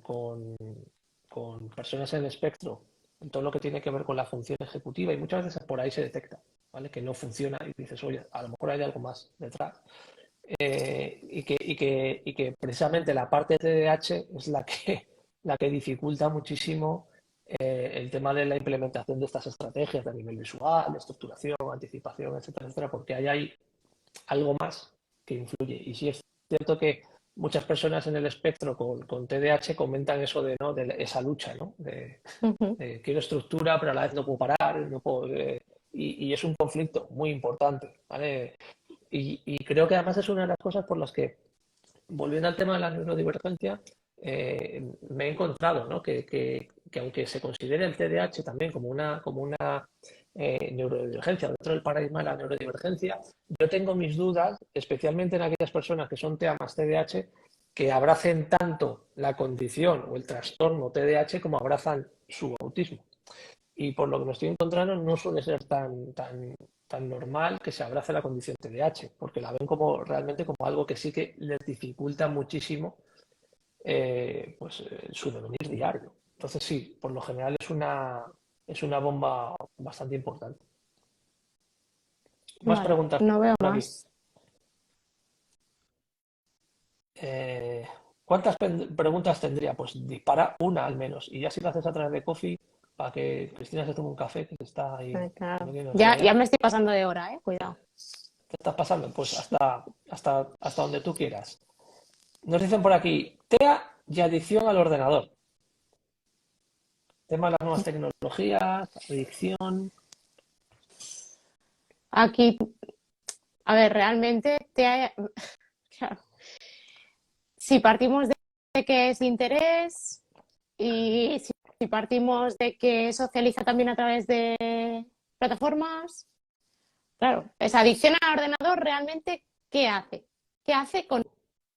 personas en el espectro, en todo lo que tiene que ver con la función ejecutiva, y muchas veces por ahí se detecta, ¿vale? Que no funciona y dices, oye, a lo mejor hay algo más detrás. Y que precisamente la parte de TDAH es la que dificulta muchísimo el tema de la implementación de estas estrategias a nivel visual, de estructuración, anticipación, etcétera, etcétera, porque ahí hay algo más que influye. Y sí es cierto que muchas personas en el espectro con TDAH comentan eso de, ¿no? de esa lucha, ¿no? Ujú. De quiero estructura, pero a la vez no puedo parar, no puedo, y es un conflicto muy importante, ¿vale? Y creo que además es una de las cosas por las que, volviendo al tema de la neurodivergencia, me he encontrado, ¿no? Que aunque se considere el TDAH también como una neurodivergencia dentro del paradigma de la neurodivergencia, yo tengo mis dudas, especialmente en aquellas personas que son TEA más TDAH, que abracen tanto la condición o el trastorno TDAH como abrazan su autismo. Y por lo que me estoy encontrando, no suele ser tan normal que se abrace la condición TDAH, porque la ven como realmente como algo que sí que les dificulta muchísimo su devenir diario. Entonces sí, por lo general es una bomba bastante importante. Más Vale, preguntas no veo por aquí. más. Eh, ¿Cuántas preguntas tendría? Pues dispara una al menos. Y ya si lo haces a través de Coffee, para que Cristina se tome un café, que está ahí Claro. metiéndose Ya ya. me estoy pasando de hora, cuidado. ¿Qué estás pasando? Pues hasta donde tú quieras. Nos dicen por aquí, TEA y adicción al ordenador. Tema de las nuevas tecnologías, adicción. Aquí, a ver, realmente claro, si partimos de que es interés y si partimos de que socializa también a través de plataformas, claro, esa adicción al ordenador realmente, ¿qué hace? ¿Qué hace con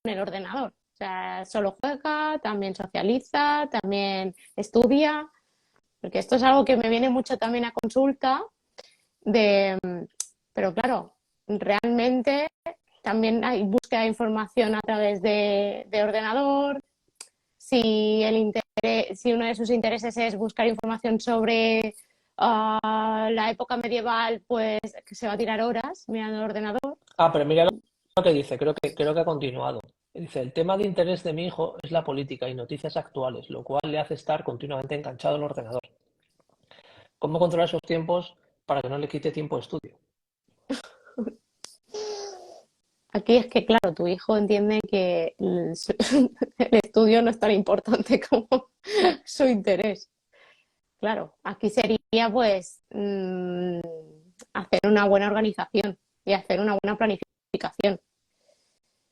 el ordenador? O sea, solo juega, también socializa, también estudia, porque esto es algo que me viene mucho también a consulta de, pero claro, realmente también hay búsqueda de información a través de ordenador. Si uno de sus intereses es buscar información sobre La época medieval, pues que se va a tirar horas mirando el ordenador. Pero mira lo que dice, creo que ha continuado. Dice, el tema de interés de mi hijo es la política y noticias actuales, lo cual le hace estar continuamente enganchado al ordenador. ¿Cómo controlar esos tiempos para que no le quite tiempo de estudio? Aquí es que, claro, tu hijo entiende que el estudio no es tan importante como su interés. Claro, aquí sería pues hacer una buena organización y hacer una buena planificación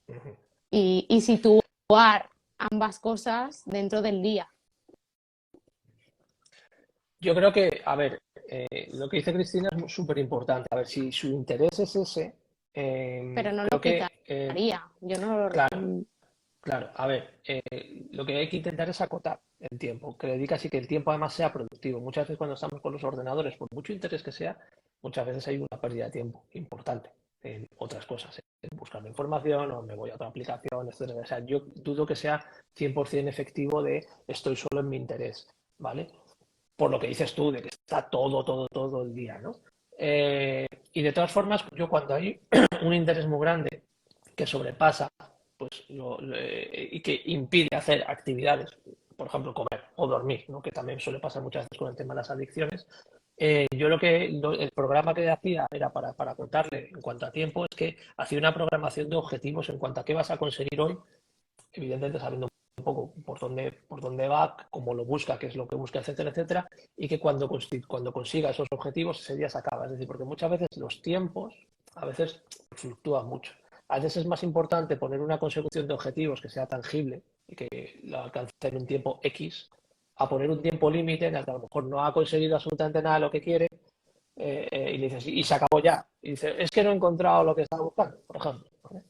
Ujú. y situar ambas cosas dentro del día. Yo creo que, a ver, lo que dice Cristina es súper importante. A ver, si su interés es ese, Pero no lo creo que, quitaría. Yo no lo... claro, claro, a ver, lo que hay que intentar es acotar el tiempo, que le dedicas y que el tiempo además sea productivo. Muchas veces cuando estamos con los ordenadores, por mucho interés que sea, muchas veces hay una pérdida de tiempo importante en otras cosas, en buscar información o me voy a otra aplicación, etcétera. O sea, yo dudo que sea 100% efectivo de estoy solo en mi interés, ¿vale? Por lo que dices tú, de que está todo el día, ¿no? Y de todas formas, yo cuando hay un interés muy grande que sobrepasa pues, y que impide hacer actividades, por ejemplo, comer o dormir, ¿no? Que también suele pasar muchas veces con el tema de las adicciones. Yo el programa que hacía era para contarle en cuanto a tiempo, es que hacía una programación de objetivos en cuanto a qué vas a conseguir hoy, evidentemente sabiendo un poco por dónde va, cómo lo busca, qué es lo que busca, etcétera, etcétera, y que cuando consiga esos objetivos ese día se acaba. Es decir, porque muchas veces los tiempos a veces fluctúan mucho. A veces es más importante poner una consecución de objetivos que sea tangible y que lo alcance en un tiempo X, a poner un tiempo límite en el que a lo mejor no ha conseguido absolutamente nada de lo que quiere, y le dices, y se acabó ya. Y dice, es que no he encontrado lo que estaba buscando, por ejemplo. ¿Vale?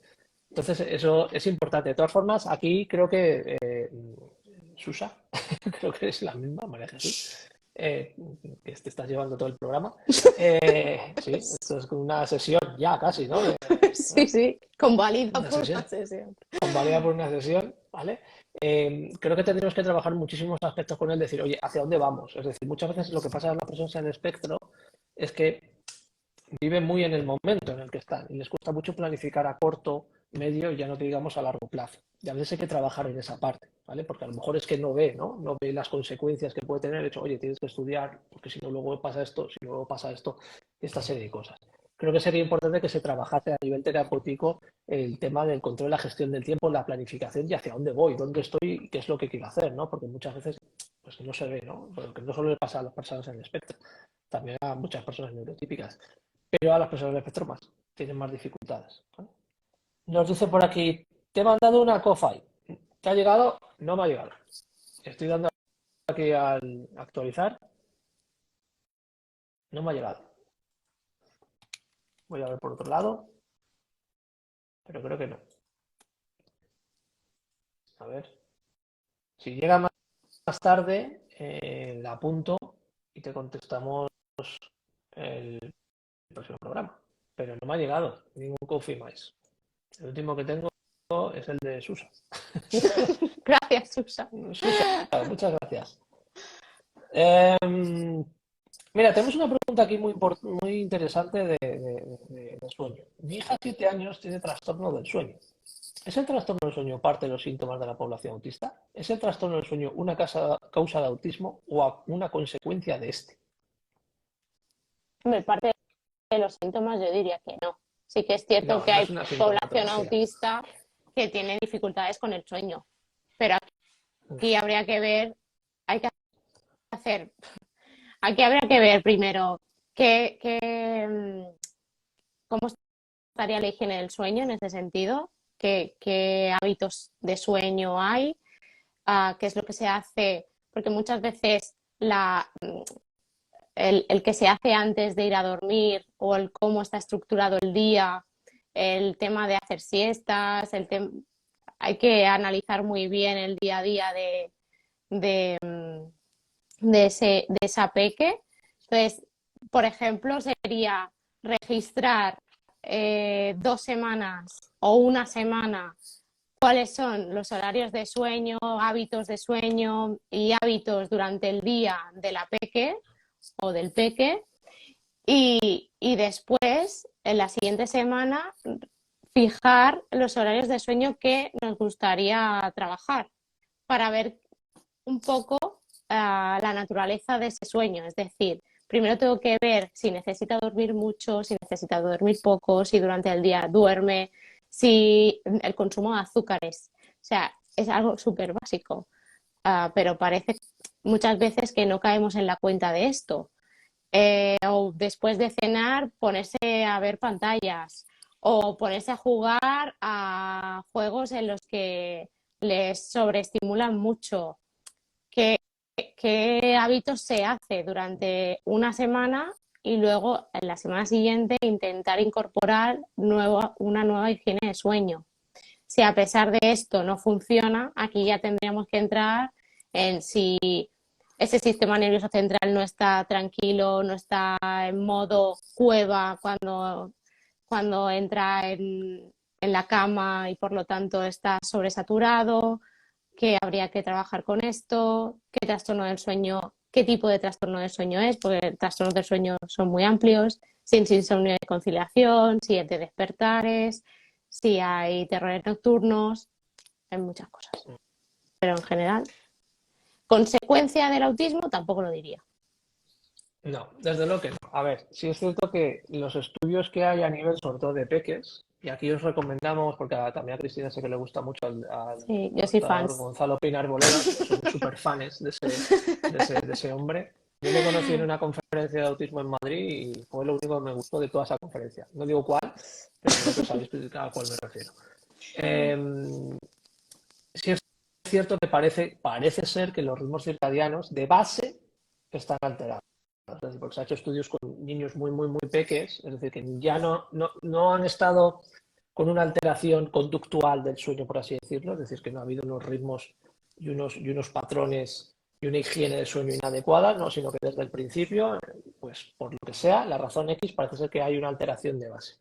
Entonces, eso es importante. De todas formas, aquí creo que Susa, creo que es la misma, María Jesús, que te estás llevando todo el programa. Sí, esto es una sesión ya casi, ¿no? Sí, sí, convalida Una por sesión, una sesión. convalida por una sesión, ¿vale? Creo que tendremos que trabajar muchísimos aspectos con él, decir, oye, ¿hacia dónde vamos? Es decir, muchas veces lo que pasa a las personas en el espectro es que viven muy en el momento en el que están y les cuesta mucho planificar a corto, medio y ya no te digamos a largo plazo. Y a veces hay que trabajar en esa parte, ¿vale? Porque a lo mejor es que no ve, ¿no? No ve las consecuencias que puede tener el hecho, oye, tienes que estudiar, porque si no luego pasa esto, si luego pasa esto, esta serie de cosas. Creo que sería importante que se trabajase a nivel terapéutico el tema del control, la gestión del tiempo, la planificación y hacia dónde voy, dónde estoy, qué es lo que quiero hacer, ¿no? Porque muchas veces pues no se ve, ¿no? Porque no solo le pasa a las personas en el espectro, también a muchas personas neurotípicas, pero a las personas del espectro más, tienen más dificultades, ¿vale? Nos dice por aquí, te he mandado una CoFi. ¿Te ha llegado? No me ha llegado. Estoy dando aquí al actualizar. No me ha llegado. Voy a ver por otro lado, pero creo que no. A ver. Si llega más tarde, la apunto y te contestamos el próximo programa. Pero no me ha llegado ningún CoFi más. El último que tengo es el de Susa. Gracias, Susa. Susa, muchas gracias. Eh, Mira, tenemos una pregunta aquí muy interesante de sueño. Mi hija, 7 años, tiene trastorno del sueño. ¿Es el trastorno del sueño parte de los síntomas de la población autista? ¿Es el trastorno del sueño una causa de autismo o una consecuencia de este? Me parte de los síntomas yo diría que no. Sí que es cierto No, que no hay es una población sintomatología. autista que tiene dificultades con el sueño, pero aquí habría que ver, hay que hacer, aquí habría que ver primero cómo estaría la higiene del sueño en ese sentido, qué hábitos de sueño hay, qué es lo que se hace, porque muchas veces el que se hace antes de ir a dormir o el cómo está estructurado el día, el tema de hacer siestas, hay que analizar muy bien el día a día de, de esa peque. Entonces, por ejemplo, sería registrar 2 semanas o una semana cuáles son los horarios de sueño, hábitos de sueño y hábitos durante el día de la peque o del peque y después, en la siguiente semana, fijar los horarios de sueño que nos gustaría trabajar para ver un poco la naturaleza de ese sueño. Es decir, primero tengo que ver si necesita dormir mucho, si necesita dormir poco, si durante el día duerme, si el consumo de azúcares. O sea, es algo súper básico, pero parece muchas veces que no caemos en la cuenta de esto. O después de cenar ponerse a ver pantallas o ponerse a jugar a juegos en los que les sobreestimulan mucho. ¿Qué, qué hábitos se hace durante una semana y luego en la semana siguiente intentar incorporar una nueva higiene de sueño? Si a pesar de esto no funciona, aquí ya tendríamos que entrar en si ese sistema nervioso central no está tranquilo, no está en modo cueva cuando entra en la cama y por lo tanto está sobresaturado, que habría que trabajar con esto, qué trastorno del sueño, qué tipo de trastorno del sueño es, porque trastornos del sueño son muy amplios, si es insomnio de conciliación, si es de despertares, si hay terrores nocturnos, hay muchas cosas. Pero en general, consecuencia del autismo tampoco lo diría. No, desde luego que no. A ver, sí es cierto que los estudios que hay a nivel, sobre todo de peques, y aquí os recomendamos, porque también a Cristina sé que le gusta mucho al Sí, yo soy doctor fans. Gonzalo Pinar Bolera, somos súper fans de ese hombre. Yo le conocí en una conferencia de autismo en Madrid y fue lo único que me gustó de toda esa conferencia. No digo cuál, pero creo que sabéis a cuál me refiero. Sí es cierto que parece ser que los ritmos circadianos de base están alterados. Es decir, porque se ha hecho estudios con niños muy, muy, muy pequeños, es decir, que ya no han estado con una alteración conductual del sueño, por así decirlo, es decir, que no ha habido unos ritmos y unos patrones y una higiene de sueño inadecuada, ¿no? Sino que desde el principio, pues por lo que sea, la razón X parece ser que hay una alteración de base.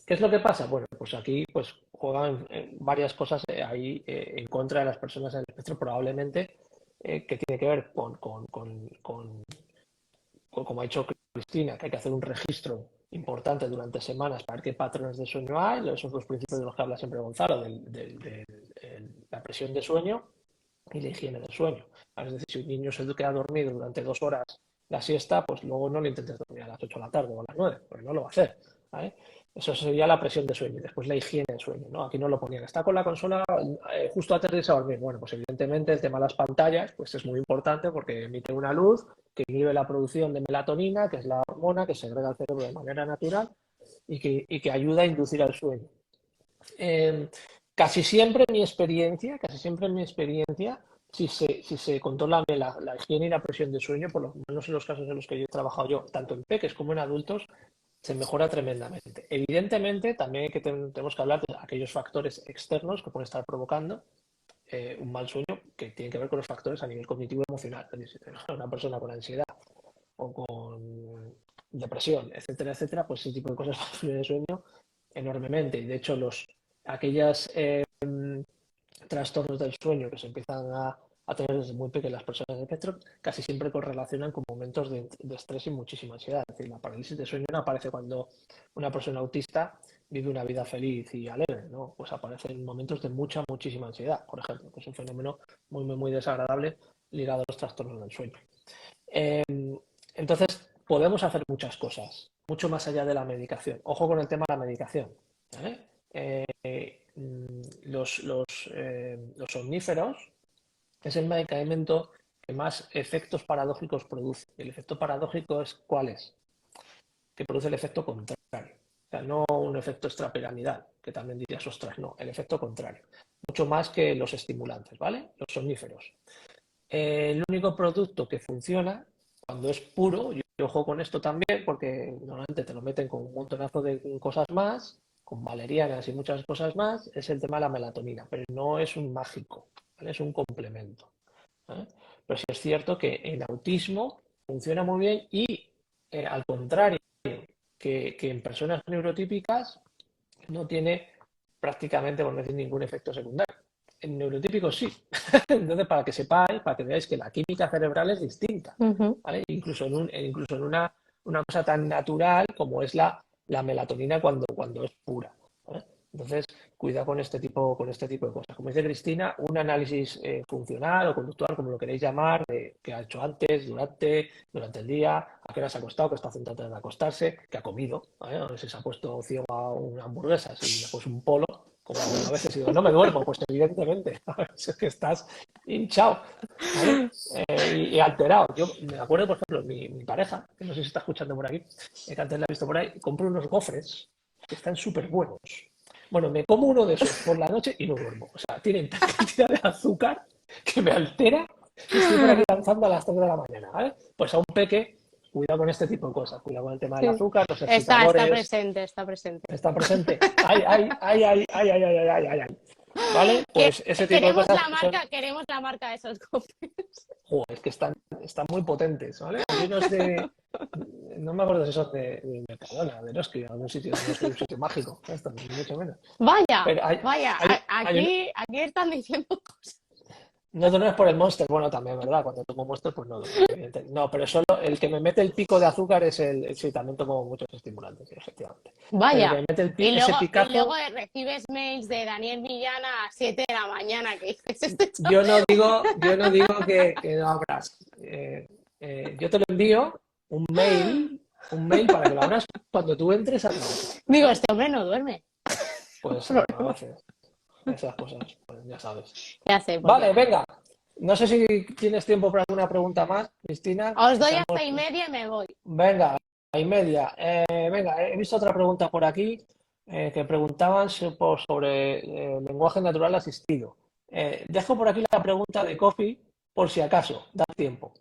¿Qué es lo que pasa? Bueno, pues aquí pues juegan varias cosas ahí en contra de las personas en el espectro, probablemente que tiene que ver como ha dicho Cristina, que hay que hacer un registro importante durante semanas para ver qué patrones de sueño hay, esos dos principios de los que habla siempre Gonzalo, de la presión de sueño y la higiene del sueño. Es decir, si un niño se queda dormido durante 2 horas la siesta, pues luego no le intentes dormir a las 8 de la tarde o a las 9, porque no lo va a hacer. ¿Vale? Eso sería la presión de sueño y después la higiene del sueño, ¿no? Aquí no lo ponían. Está con la consola justo antes de irse a dormir. Bueno, pues evidentemente el tema de las pantallas pues es muy importante porque emite una luz que inhibe la producción de melatonina, que es la hormona que segrega el cerebro de manera natural y que ayuda a inducir al sueño. Eh, casi siempre en mi experiencia, si se controla la higiene y la presión de sueño, por lo menos en los casos en los que yo he trabajado yo, tanto en peques como en adultos, se mejora tremendamente. Evidentemente, también tenemos que hablar de aquellos factores externos que pueden estar provocando un mal sueño que tienen que ver con los factores a nivel cognitivo y emocional. Es decir, si tenemos a una persona con ansiedad o con depresión, etcétera, etcétera, pues ese tipo de cosas va a influir en el sueño enormemente. Y de hecho, aquellas trastornos del sueño que se empiezan a tener desde muy pequeñas las personas de espectro casi siempre correlacionan con momentos de estrés y muchísima ansiedad. Es decir, la parálisis de sueño no aparece cuando una persona autista vive una vida feliz y alegre, ¿no? Pues aparece en momentos de muchísima ansiedad, por ejemplo, que es un fenómeno muy, muy, muy desagradable ligado a los trastornos del sueño. Eh, entonces, podemos hacer muchas cosas, mucho más allá de la medicación. Ojo con el tema de la medicación, ¿vale? Los somníferos es el medicamento que más efectos paradójicos produce. El efecto paradójico es ¿cuál es? Que produce el efecto contrario. O sea, no un efecto extrapiramidal, que también dirías, ostras, no, el efecto contrario. Mucho más que los estimulantes, ¿vale? Los somníferos. El único producto que funciona cuando es puro, y ojo con esto también, porque normalmente te lo meten con un montonazo de cosas más, con valerianas y muchas cosas más, es el tema de la melatonina, pero no es un mágico, ¿vale? Es un complemento. ¿Vale? Pero sí es cierto que en autismo funciona muy bien y al contrario que en personas neurotípicas no tiene prácticamente, por no decir, ningún efecto secundario. En neurotípico sí. Entonces, para que sepáis, para que veáis que la química cerebral es distinta, Ujú. ¿vale? Incluso en una cosa tan natural como es la melatonina cuando es pura, ¿vale? Entonces, cuidado con este tipo de cosas. Como dice Cristina, un análisis funcional o conductual, como lo queréis llamar, de qué ha hecho antes, durante el día, a qué hora se ha acostado, qué está haciendo antes de acostarse, qué ha comido, ¿vale? A ver si se ha puesto ciego a una hamburguesa, si después un polo, como alguna vez digo, no me duermo, pues evidentemente, a ver, si es que estás hinchado, ¿vale? Y alterado. Yo me acuerdo, por ejemplo, mi pareja, que no sé si está escuchando por aquí, que antes la he visto por ahí, compró unos gofres que están súper buenos. Bueno, me como uno de esos por la noche y no duermo. O sea, tienen tal cantidad de azúcar que me altera y estoy por aquí lanzando a las 3 de la mañana, ¿vale? Pues a un peque, cuidado con este tipo de cosas, cuidado con el tema del Sí. azúcar, los Está excitadores, presente, está presente. está presente. Ay, ay, ay, ay, ay, ay, ay, ay, ay, ay. ¿Vale? Que- Pues ese tipo de cosas son, Queremos la marca de esos cofres. joder, es que están muy potentes, ¿vale? Hay unos no me acuerdo si son de Mercadona, de Eroski, de algún sitio, no es un sitio mágico, esto, ni mucho menos. Vaya, Pero vaya, hay un, aquí están diciendo cosas. no duermes por el Monster, bueno, también, ¿verdad? Cuando tomo Monster, pues no duermo, evidentemente. No, pero solo el que me mete el pico de azúcar es sí, también tomo muchos estimulantes, sí, efectivamente. Pero el que Vaya. me mete ese Y luego picazo, recibes mails de Daniel Millán a las 7 de la mañana que dices, este yo no digo que no abras. Yo te lo envío, un mail para que lo abras cuando tú entres a trabajar, Digo, ¿vale? este hombre no duerme. Pues a Problema. veces, esas cosas, pues ya sabes. Ya sé por Vale, qué. venga. No sé si tienes tiempo para alguna pregunta más, Cristina. Os doy Estamos. hasta y media y me voy. Venga, y media. Venga, he visto otra pregunta por aquí que preguntaban sobre lenguaje natural asistido. Dejo por aquí la pregunta de Coffee por si acaso, da tiempo.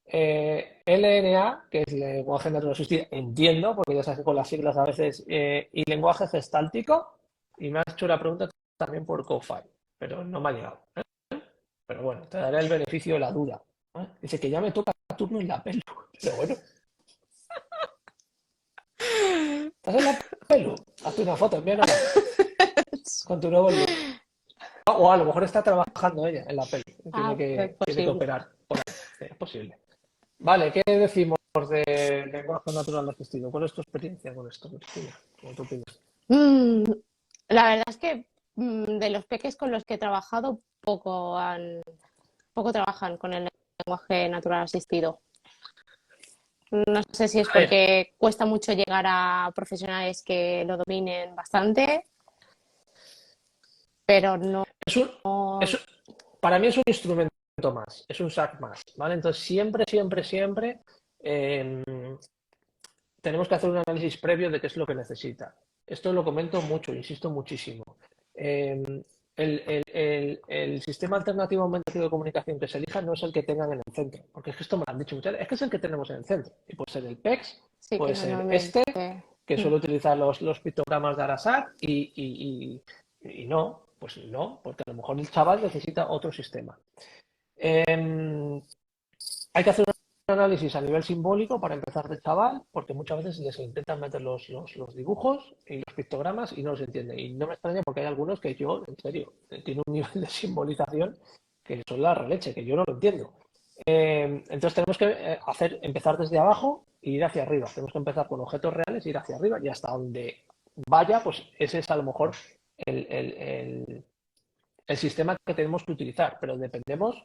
LNA, que es lenguaje natural asistido, entiendo, porque ya sabes que con las siglas a veces, y lenguaje gestáltico, y me has hecho la pregunta también por CoFi, pero no me ha llegado. Pero bueno, te daré el beneficio de la duda. Dice que ya me toca turno en la pelu. Pero bueno, ¿estás en la pelu? Hazte una foto, envíanosla con tu nuevo look. O a lo mejor está trabajando ella en la peli. Ah, es Tiene que posible. operar por ahí. Sí, es posible. Vale, ¿qué decimos de lenguaje natural asistido? ¿Cuál es tu experiencia con esto, Cristina? ¿Cómo tú opinas? Mm, la verdad es que de los peques con los que he trabajado, poco trabajan con el lenguaje natural asistido. No sé si es A ver, porque cuesta mucho llegar a profesionales que lo dominen bastante, pero no. es un, es un- para mí es un instrumento más, es un SAC más, ¿vale? Entonces siempre eh, tenemos que hacer un análisis previo de qué es lo que necesita. Esto lo comento mucho, insisto muchísimo. Eh, el sistema alternativo aumentativo de comunicación que se elija no es el que tengan en el centro, porque es que esto me lo han dicho muchas veces, es que es el que tenemos en el centro. Y puede ser el PEX, Sí que puede ser este, normalmente. que mm, suele utilizar los pictogramas de Arasat, y no, pues no, porque a lo mejor el chaval necesita otro sistema. Eh, Hay que hacer un análisis a nivel simbólico para empezar de chaval, porque muchas veces les intentan meter los dibujos y los pictogramas y no los entienden. Y no me extraña porque hay algunos que yo, en serio, tiene un nivel de simbolización que son la releche, que yo no lo entiendo. Entonces tenemos que empezar desde abajo e ir hacia arriba. Tenemos que empezar con objetos reales e ir hacia arriba y hasta donde vaya, pues ese es a lo mejor el, el, el, el sistema que tenemos que utilizar, pero dependemos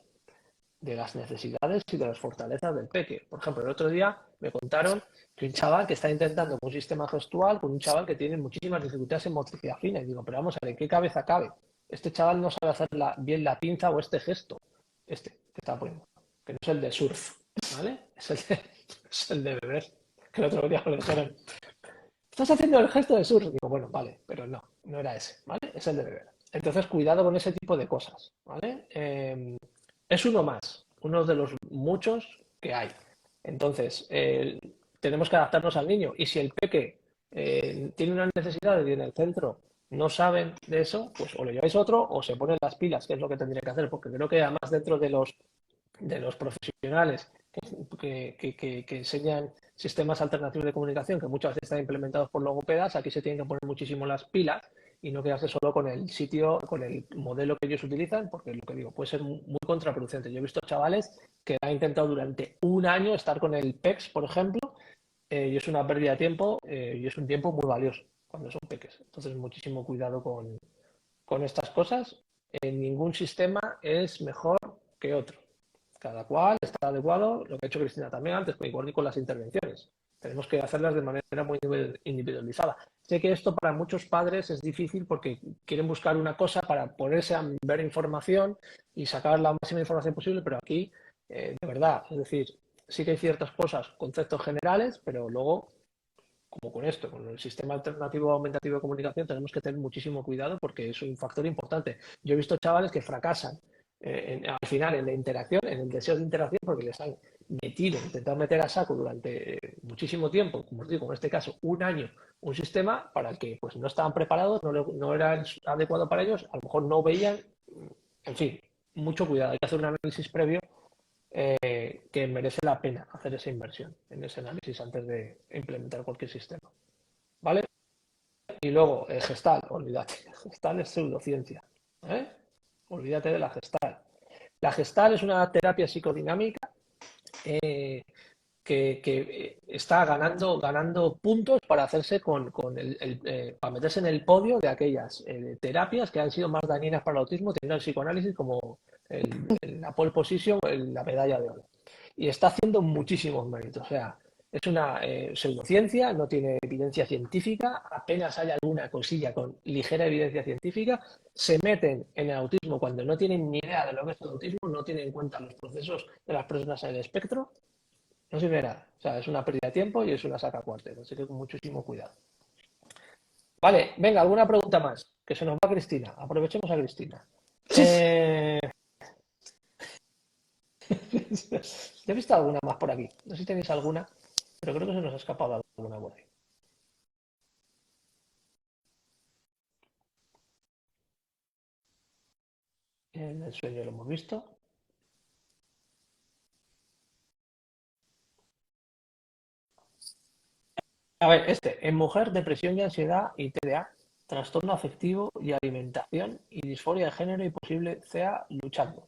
de las necesidades y de las fortalezas del peque. Por ejemplo, el otro día me contaron que un chaval que está intentando un sistema gestual con un chaval que tiene muchísimas dificultades en motricidad fina. Y digo, pero vamos a ver, ¿en qué cabeza cabe? Este chaval no sabe hacer bien la pinza o este gesto. Este que está poniendo. Que no es el de surf, ¿vale? Es el de beber. Que el otro día me lo dijeron. Estás haciendo el gesto de surf. Digo, bueno, vale, pero no era ese, ¿vale? Es el de beber. Entonces, cuidado con ese tipo de cosas, ¿vale? Es uno más, uno de los muchos que hay. Entonces, tenemos que adaptarnos al niño. Y si el peque tiene una necesidad y en el centro no saben de eso, pues o le lleváis otro o se ponen las pilas, que es lo que tendría que hacer, porque creo que además dentro de los profesionales que enseñan sistemas alternativos de comunicación, que muchas veces están implementados por logopedas, aquí se tienen que poner muchísimo las pilas y no quedarse solo con el sitio, con el modelo que ellos utilizan, porque lo que digo, puede ser muy contraproducente. Yo he visto chavales que han intentado durante un año estar con el PEX, por ejemplo, y es una pérdida de tiempo y es un tiempo muy valioso cuando son peques. Entonces, muchísimo cuidado con estas cosas. Ningún sistema es mejor que otro. Cada cual está adecuado, lo que ha hecho Cristina también antes, igual que con las intervenciones. Tenemos que hacerlas de manera muy individualizada. Sé que esto para muchos padres es difícil porque quieren buscar una cosa para ponerse a ver información y sacar la máxima información posible, pero aquí, de verdad, es decir, sí que hay ciertas cosas, conceptos generales, pero luego, como con esto, con el sistema alternativo aumentativo de comunicación, tenemos que tener muchísimo cuidado porque es un factor importante. Yo he visto chavales que fracasan al final en la interacción, en el deseo de interacción, porque les han metido, intentado meter a saco durante muchísimo tiempo, como os digo, en este caso un año, un sistema para el que pues no estaban preparados, no era adecuado para ellos, a lo mejor no veían, en fin, mucho cuidado, hay que hacer un análisis previo que merece la pena hacer esa inversión en ese análisis antes de implementar cualquier sistema. ¿Vale? Y luego, Gestalt, olvídate. Gestalt es pseudociencia. ¿Eh? Olvídate de la Gestalt. La Gestalt es una terapia psicodinámica eh, que está ganando puntos para hacerse para meterse en el podio de aquellas terapias que han sido más dañinas para el autismo, teniendo el psicoanálisis como la pole position, la medalla de oro. Y está haciendo muchísimos méritos. O sea, es una pseudociencia, no tiene evidencia científica, apenas hay alguna cosilla con ligera evidencia científica. Se meten en el autismo cuando no tienen ni idea de lo que es el autismo, no tienen en cuenta los procesos de las personas en el espectro. No sirve de nada. O sea, es una pérdida de tiempo y es una saca cuartel. Así que con muchísimo cuidado. Vale, venga, alguna pregunta más. Que se nos va Cristina. Aprovechemos a Cristina. Yo he visto alguna más por aquí. No sé si tenéis alguna, pero creo que se nos ha escapado alguna por ahí. En el sueño lo hemos visto. A ver, en mujer, depresión y ansiedad y TDA, trastorno afectivo y alimentación y disforia de género y posible CEA luchando.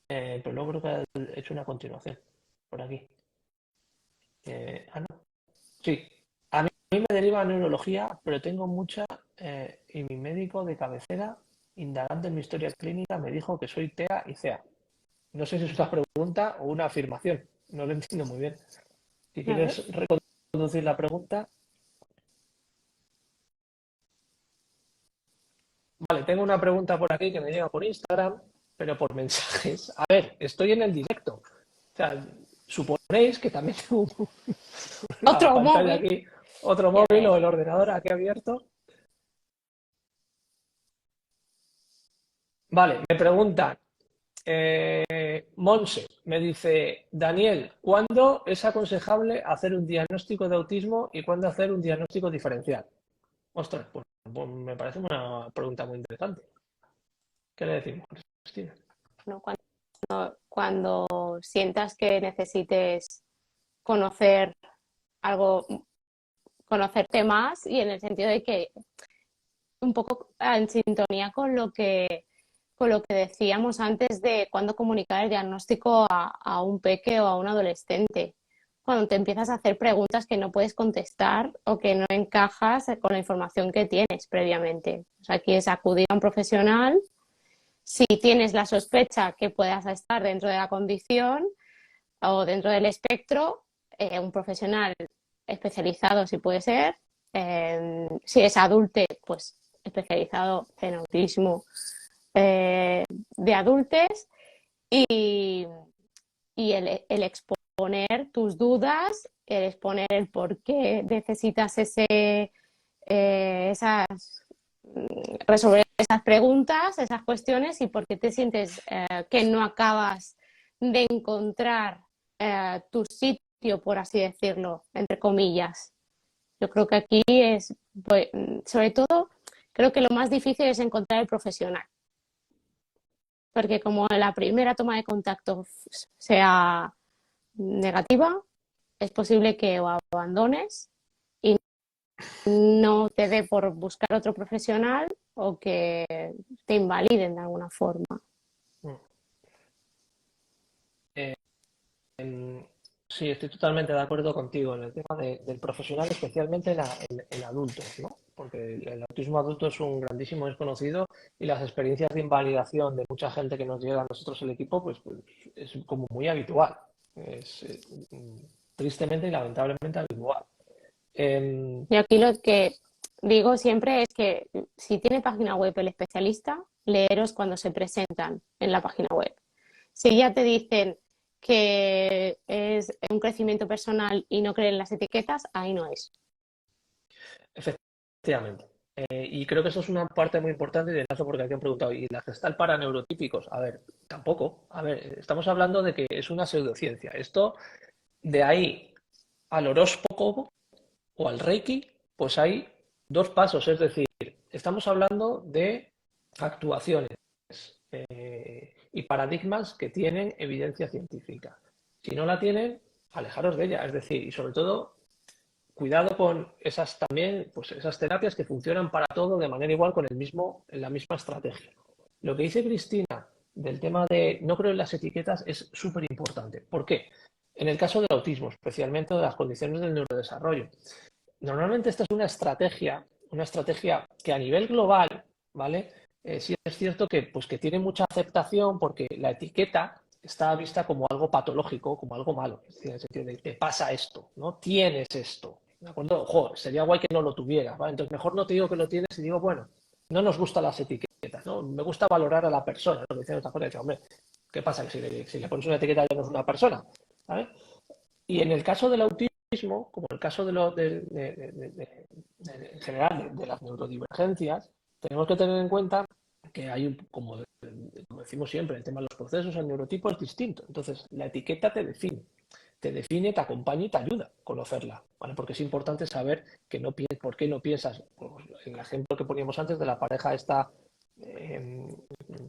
Pero luego creo que he hecho una continuación por aquí. No. Sí, a mí me deriva a neurología, pero tengo mucha y mi médico de cabecera, indagando en mi historia clínica, me dijo que soy TEA y CEA. No sé si es una pregunta o una afirmación, no lo entiendo muy bien. Si A ver. quieres reconducir la pregunta. Vale, tengo una pregunta por aquí que me llega por Instagram, pero por mensajes. A ver, estoy en el directo. O sea, suponéis que también tengo la Otro pantalla móvil. aquí, otro Que móvil ver. o el ordenador aquí abierto. Vale, me preguntan, Monse me dice, Daniel, ¿cuándo es aconsejable hacer un diagnóstico de autismo y cuándo hacer un diagnóstico diferencial? Ostras, pues me parece una pregunta muy interesante. ¿Qué le decimos, Cristina? ¿No? Cuando sientas que necesites conocer algo, conocerte más y en el sentido de que un poco en sintonía con lo que decíamos antes de cuándo comunicar el diagnóstico a un peque o a un adolescente. Cuando te empiezas a hacer preguntas que no puedes contestar o que no encajas con la información que tienes previamente. O sea, aquí es acudir a un profesional. Si tienes la sospecha que puedas estar dentro de la condición o dentro del espectro, un profesional especializado si puede ser. Si es adulte, pues especializado en autismo de adultos y, y el exponer tus dudas, el exponer el por qué necesitas esas resolver esas preguntas, esas cuestiones y por qué te sientes que no acabas de encontrar tu sitio, por así decirlo, entre comillas. Yo creo que aquí es, pues, sobre todo, creo que lo más difícil es encontrar el profesional. Porque como la primera toma de contacto sea negativa, es posible que o abandones y no te dé por buscar otro profesional o que te invaliden de alguna forma. Eh, sí, estoy totalmente de acuerdo contigo en el tema del profesional, especialmente en adultos, ¿no? Porque el autismo adulto es un grandísimo desconocido y las experiencias de invalidación de mucha gente que nos llega a nosotros el equipo, pues es como muy habitual. Es tristemente y lamentablemente habitual. Em, Y aquí lo que digo siempre es que si tiene página web el especialista, leeros cuando se presentan en la página web. Si ya te dicen que es un crecimiento personal y no creen las etiquetas, ahí no es. Efectivamente. Y creo que eso es una parte muy importante de caso porque aquí han preguntado, ¿y la gestal para neurotípicos? A ver, tampoco. A ver, estamos hablando de que es una pseudociencia. Esto, de ahí al horóscopo o al Reiki, pues hay dos pasos. Es decir, estamos hablando de actuaciones y paradigmas que tienen evidencia científica. Si no la tienen, alejaros de ella. Es decir, y sobre todo cuidado con esas también, pues esas terapias que funcionan para todo de manera igual con la misma estrategia. Lo que dice Cristina del tema de no creo en las etiquetas es súper importante. ¿Por qué? En el caso del autismo, especialmente de las condiciones del neurodesarrollo. Normalmente esta es una estrategia que a nivel global, ¿vale? Sí es cierto que, pues, que tiene mucha aceptación porque la etiqueta está vista como algo patológico, como algo malo. Es decir, en el sentido de te pasa esto, ¿no? Tienes esto. ¿De acuerdo? Ojo, sería guay que no lo tuvieras, ¿vale? Entonces mejor no te digo que lo tienes y digo, bueno, no nos gustan las etiquetas, ¿no? Me gusta valorar a la persona, ¿no? Dicen otra cosa, dice, hombre, ¿qué pasa? Que si le pones una etiqueta ya no es una persona, ¿vale? Y en el caso del autismo, como en el caso en general de las neurodivergencias, tenemos que tener en cuenta que hay, como decimos siempre, el tema de los procesos, el neurotipo es distinto. Entonces, la etiqueta te define, te acompaña y te ayuda a conocerla, ¿vale? Porque es importante saber que no por qué no piensas, pues, en el ejemplo que poníamos antes de la pareja esta eh,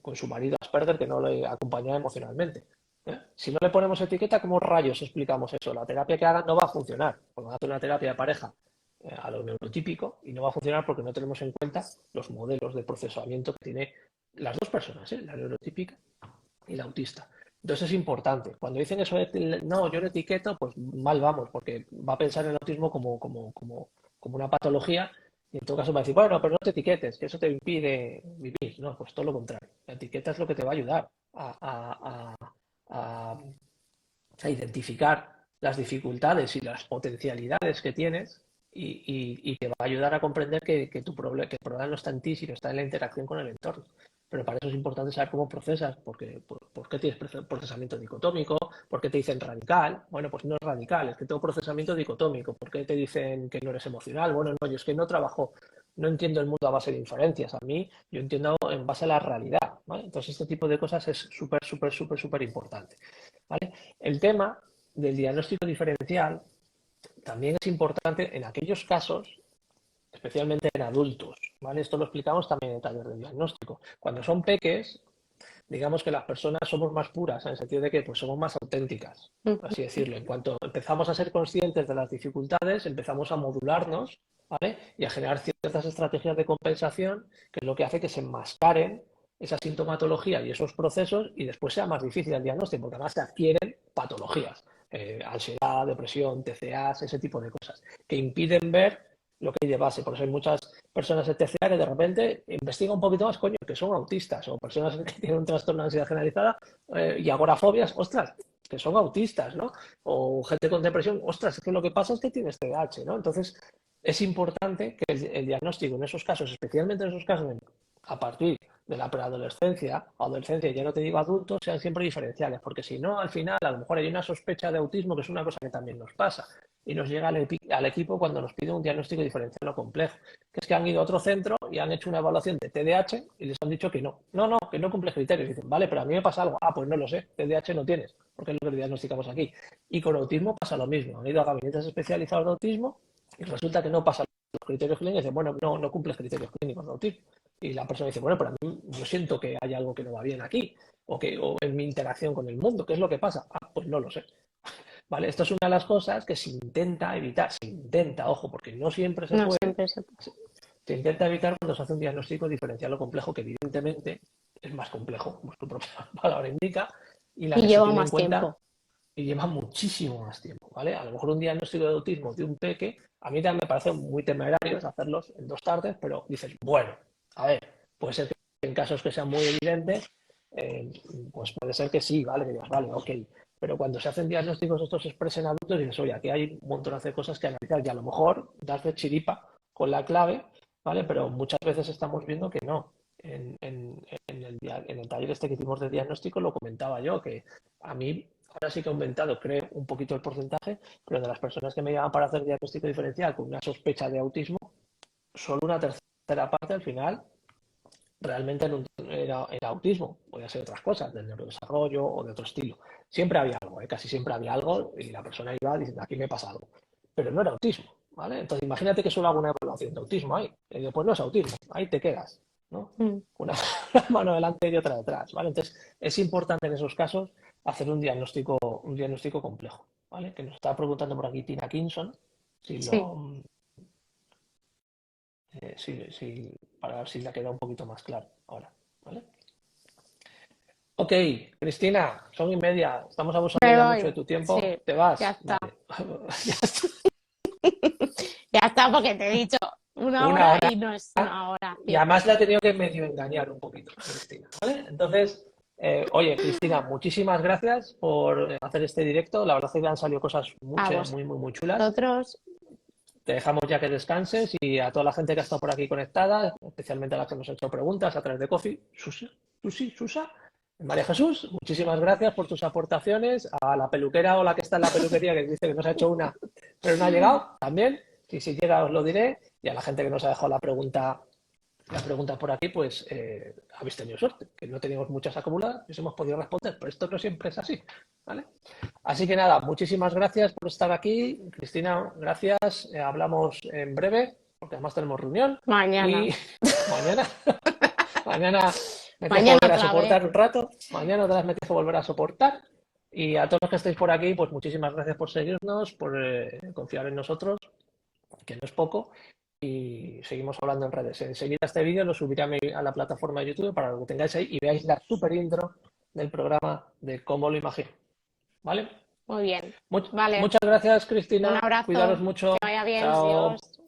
con su marido Asperger que no le acompañaba emocionalmente. Si no le ponemos etiqueta, ¿cómo rayos explicamos eso? La terapia que hagan no va a funcionar. Porque van a hacer una terapia de pareja a lo neurotípico y no va a funcionar porque no tenemos en cuenta los modelos de procesamiento que tiene las dos personas, la neurotípica y la autista. Entonces es importante. Cuando dicen eso de no, yo lo etiqueto, pues mal vamos, porque va a pensar en el autismo como una patología y en todo caso va a decir, bueno, pero no te etiquetes, que eso te impide vivir. No, pues todo lo contrario. La etiqueta es lo que te va a ayudar a, a identificar las dificultades y las potencialidades que tienes y te va a ayudar a comprender que el problema no está en ti, sino está en la interacción con el entorno. Pero para eso es importante saber cómo procesas, por qué tienes procesamiento dicotómico, por qué te dicen radical. Bueno, pues no es radical, es que tengo procesamiento dicotómico. ¿Por qué te dicen que no eres emocional? Bueno, no, yo es que no trabajo, no entiendo el mundo a base de inferencias. A mí, yo entiendo en base a la realidad, ¿vale? Entonces, este tipo de cosas es súper importante, ¿vale? El tema del diagnóstico diferencial también es importante en aquellos casos, especialmente en adultos, ¿vale? Esto lo explicamos también en el taller de diagnóstico. Cuando son peques, digamos que las personas somos más puras, en el sentido de que pues, somos más auténticas, por así decirlo. En cuanto empezamos a ser conscientes de las dificultades, empezamos a modularnos, ¿vale? Y a generar ciertas estrategias de compensación, que es lo que hace que se enmascaren esa sintomatología y esos procesos y después sea más difícil el diagnóstico, porque además se adquieren patologías, ansiedad, depresión, TCAs, ese tipo de cosas, que impiden ver lo que hay de base. Por eso hay muchas personas de TCA que de repente investigan un poquito más, coño, que son autistas o personas que tienen un trastorno de ansiedad generalizada y agorafobias, ostras, que son autistas, ¿no? O gente con depresión, ostras, es que lo que pasa es que tienes TDAH, ¿no? Entonces, es importante que el diagnóstico en esos casos, especialmente en esos casos a partir de la preadolescencia, adolescencia, ya no te digo adultos, sean siempre diferenciales, porque si no, al final, a lo mejor hay una sospecha de autismo, que es una cosa que también nos pasa, y nos llega al equipo cuando nos pide un diagnóstico diferencial o complejo, que es que han ido a otro centro y han hecho una evaluación de TDAH y les han dicho que no, que no cumple criterios. Y dicen, vale, pero a mí me pasa algo. Ah, pues no lo sé, TDAH no tienes, porque es lo que diagnosticamos aquí. Y con autismo pasa lo mismo. Han ido a gabinetes especializados de autismo y resulta que no pasan los criterios clínicos y dicen, bueno, no cumples criterios clínicos de autismo. Y la persona dice, bueno, pero a mí yo siento que hay algo que no va bien aquí, o en mi interacción con el mundo, ¿qué es lo que pasa? Ah, pues no lo sé. ¿Vale? Esto es una de las cosas que se intenta evitar, ojo, porque no siempre se No puede, siempre se puede. se intenta evitar cuando se hace un diagnóstico diferencial o complejo, que evidentemente es más complejo, como su propia palabra indica, y la Y que se lleva tiene en más cuenta tiempo. y lleva muchísimo más tiempo, ¿vale? A lo mejor un diagnóstico de autismo de un peque, a mí también me parece muy temerario hacerlos en 2 tardes, pero dices, bueno, a ver, puede ser que en casos que sean muy evidentes, eh, pues puede ser que sí, ¿vale? Que digas, vale, ok. Pero cuando se hacen diagnósticos estos express en adultos, dices, oye, aquí hay un montón de cosas que analizar y a lo mejor das de chiripa con la clave, ¿vale? Pero muchas veces estamos viendo que no. En el taller este que hicimos de diagnóstico lo comentaba yo, que a mí ahora sí que ha aumentado, creo, un poquito el porcentaje, pero de las personas que me llaman para hacer diagnóstico diferencial con una sospecha de autismo, solo una tercera parte al final realmente era autismo. Podía ser otras cosas, del neurodesarrollo o de otro estilo. Siempre había algo, ¿eh? Casi siempre había algo y la persona iba diciendo, aquí me pasa algo. Pero no era autismo, ¿vale? Entonces imagínate que solo hago una evaluación de autismo ahí. Y digo, pues no es autismo, ahí te quedas, ¿no? Mm. Una, una mano delante y otra detrás, ¿vale? Entonces es importante en esos casos hacer un diagnóstico complejo, ¿vale? Que nos está preguntando por aquí Tina Kinson, si Sí. lo, para ver si le queda un poquito más claro ahora, ¿vale? Ok, Cristina, son y media. Estamos abusando Me ya mucho de voy. tu Sí, tiempo. ¿Te ya vas? está. Vale. Ya está. Ya está, porque te he dicho una Una hora hora. y no es una hora Y cierta. además la he tenido que medio engañar un poquito, Cristina. ¿Vale? Entonces, oye, Cristina, muchísimas gracias por hacer este directo. La verdad es que han salido cosas A muchas, muy, muy, muy chulas. vosotros, Te dejamos ya que descanses y a toda la gente que ha estado por aquí conectada, especialmente a las que nos han hecho preguntas a través de Coffee, Susa, María Jesús, muchísimas gracias por tus aportaciones. A la peluquera o la que está en la peluquería que dice que nos ha hecho una, pero no ha llegado, también. Y si llega os lo diré. Y a la gente que nos ha dejado la pregunta por aquí, pues habéis tenido suerte, que no teníamos muchas acumuladas y os hemos podido responder, pero esto no siempre es así, ¿vale? Así que nada, muchísimas gracias por estar aquí. Cristina, gracias. Hablamos en breve, porque además tenemos reunión. mañana. Y mañana, mañana me dejo Mañana volver a otra vez. soportar un rato. Mañana otra vez me dejo volver a soportar. Y a todos los que estéis por aquí, pues muchísimas gracias por seguirnos, por confiar en nosotros, que no es poco. Y seguimos hablando en redes. Enseguida este vídeo lo subiré a la plataforma de YouTube para que lo tengáis ahí y veáis la super intro del programa de cómo lo imagino. ¿Vale? Muy bien. Much- Vale. muchas gracias, Un Cristina. Cuidaros abrazo. mucho. Que vaya bien. Chao. Adiós.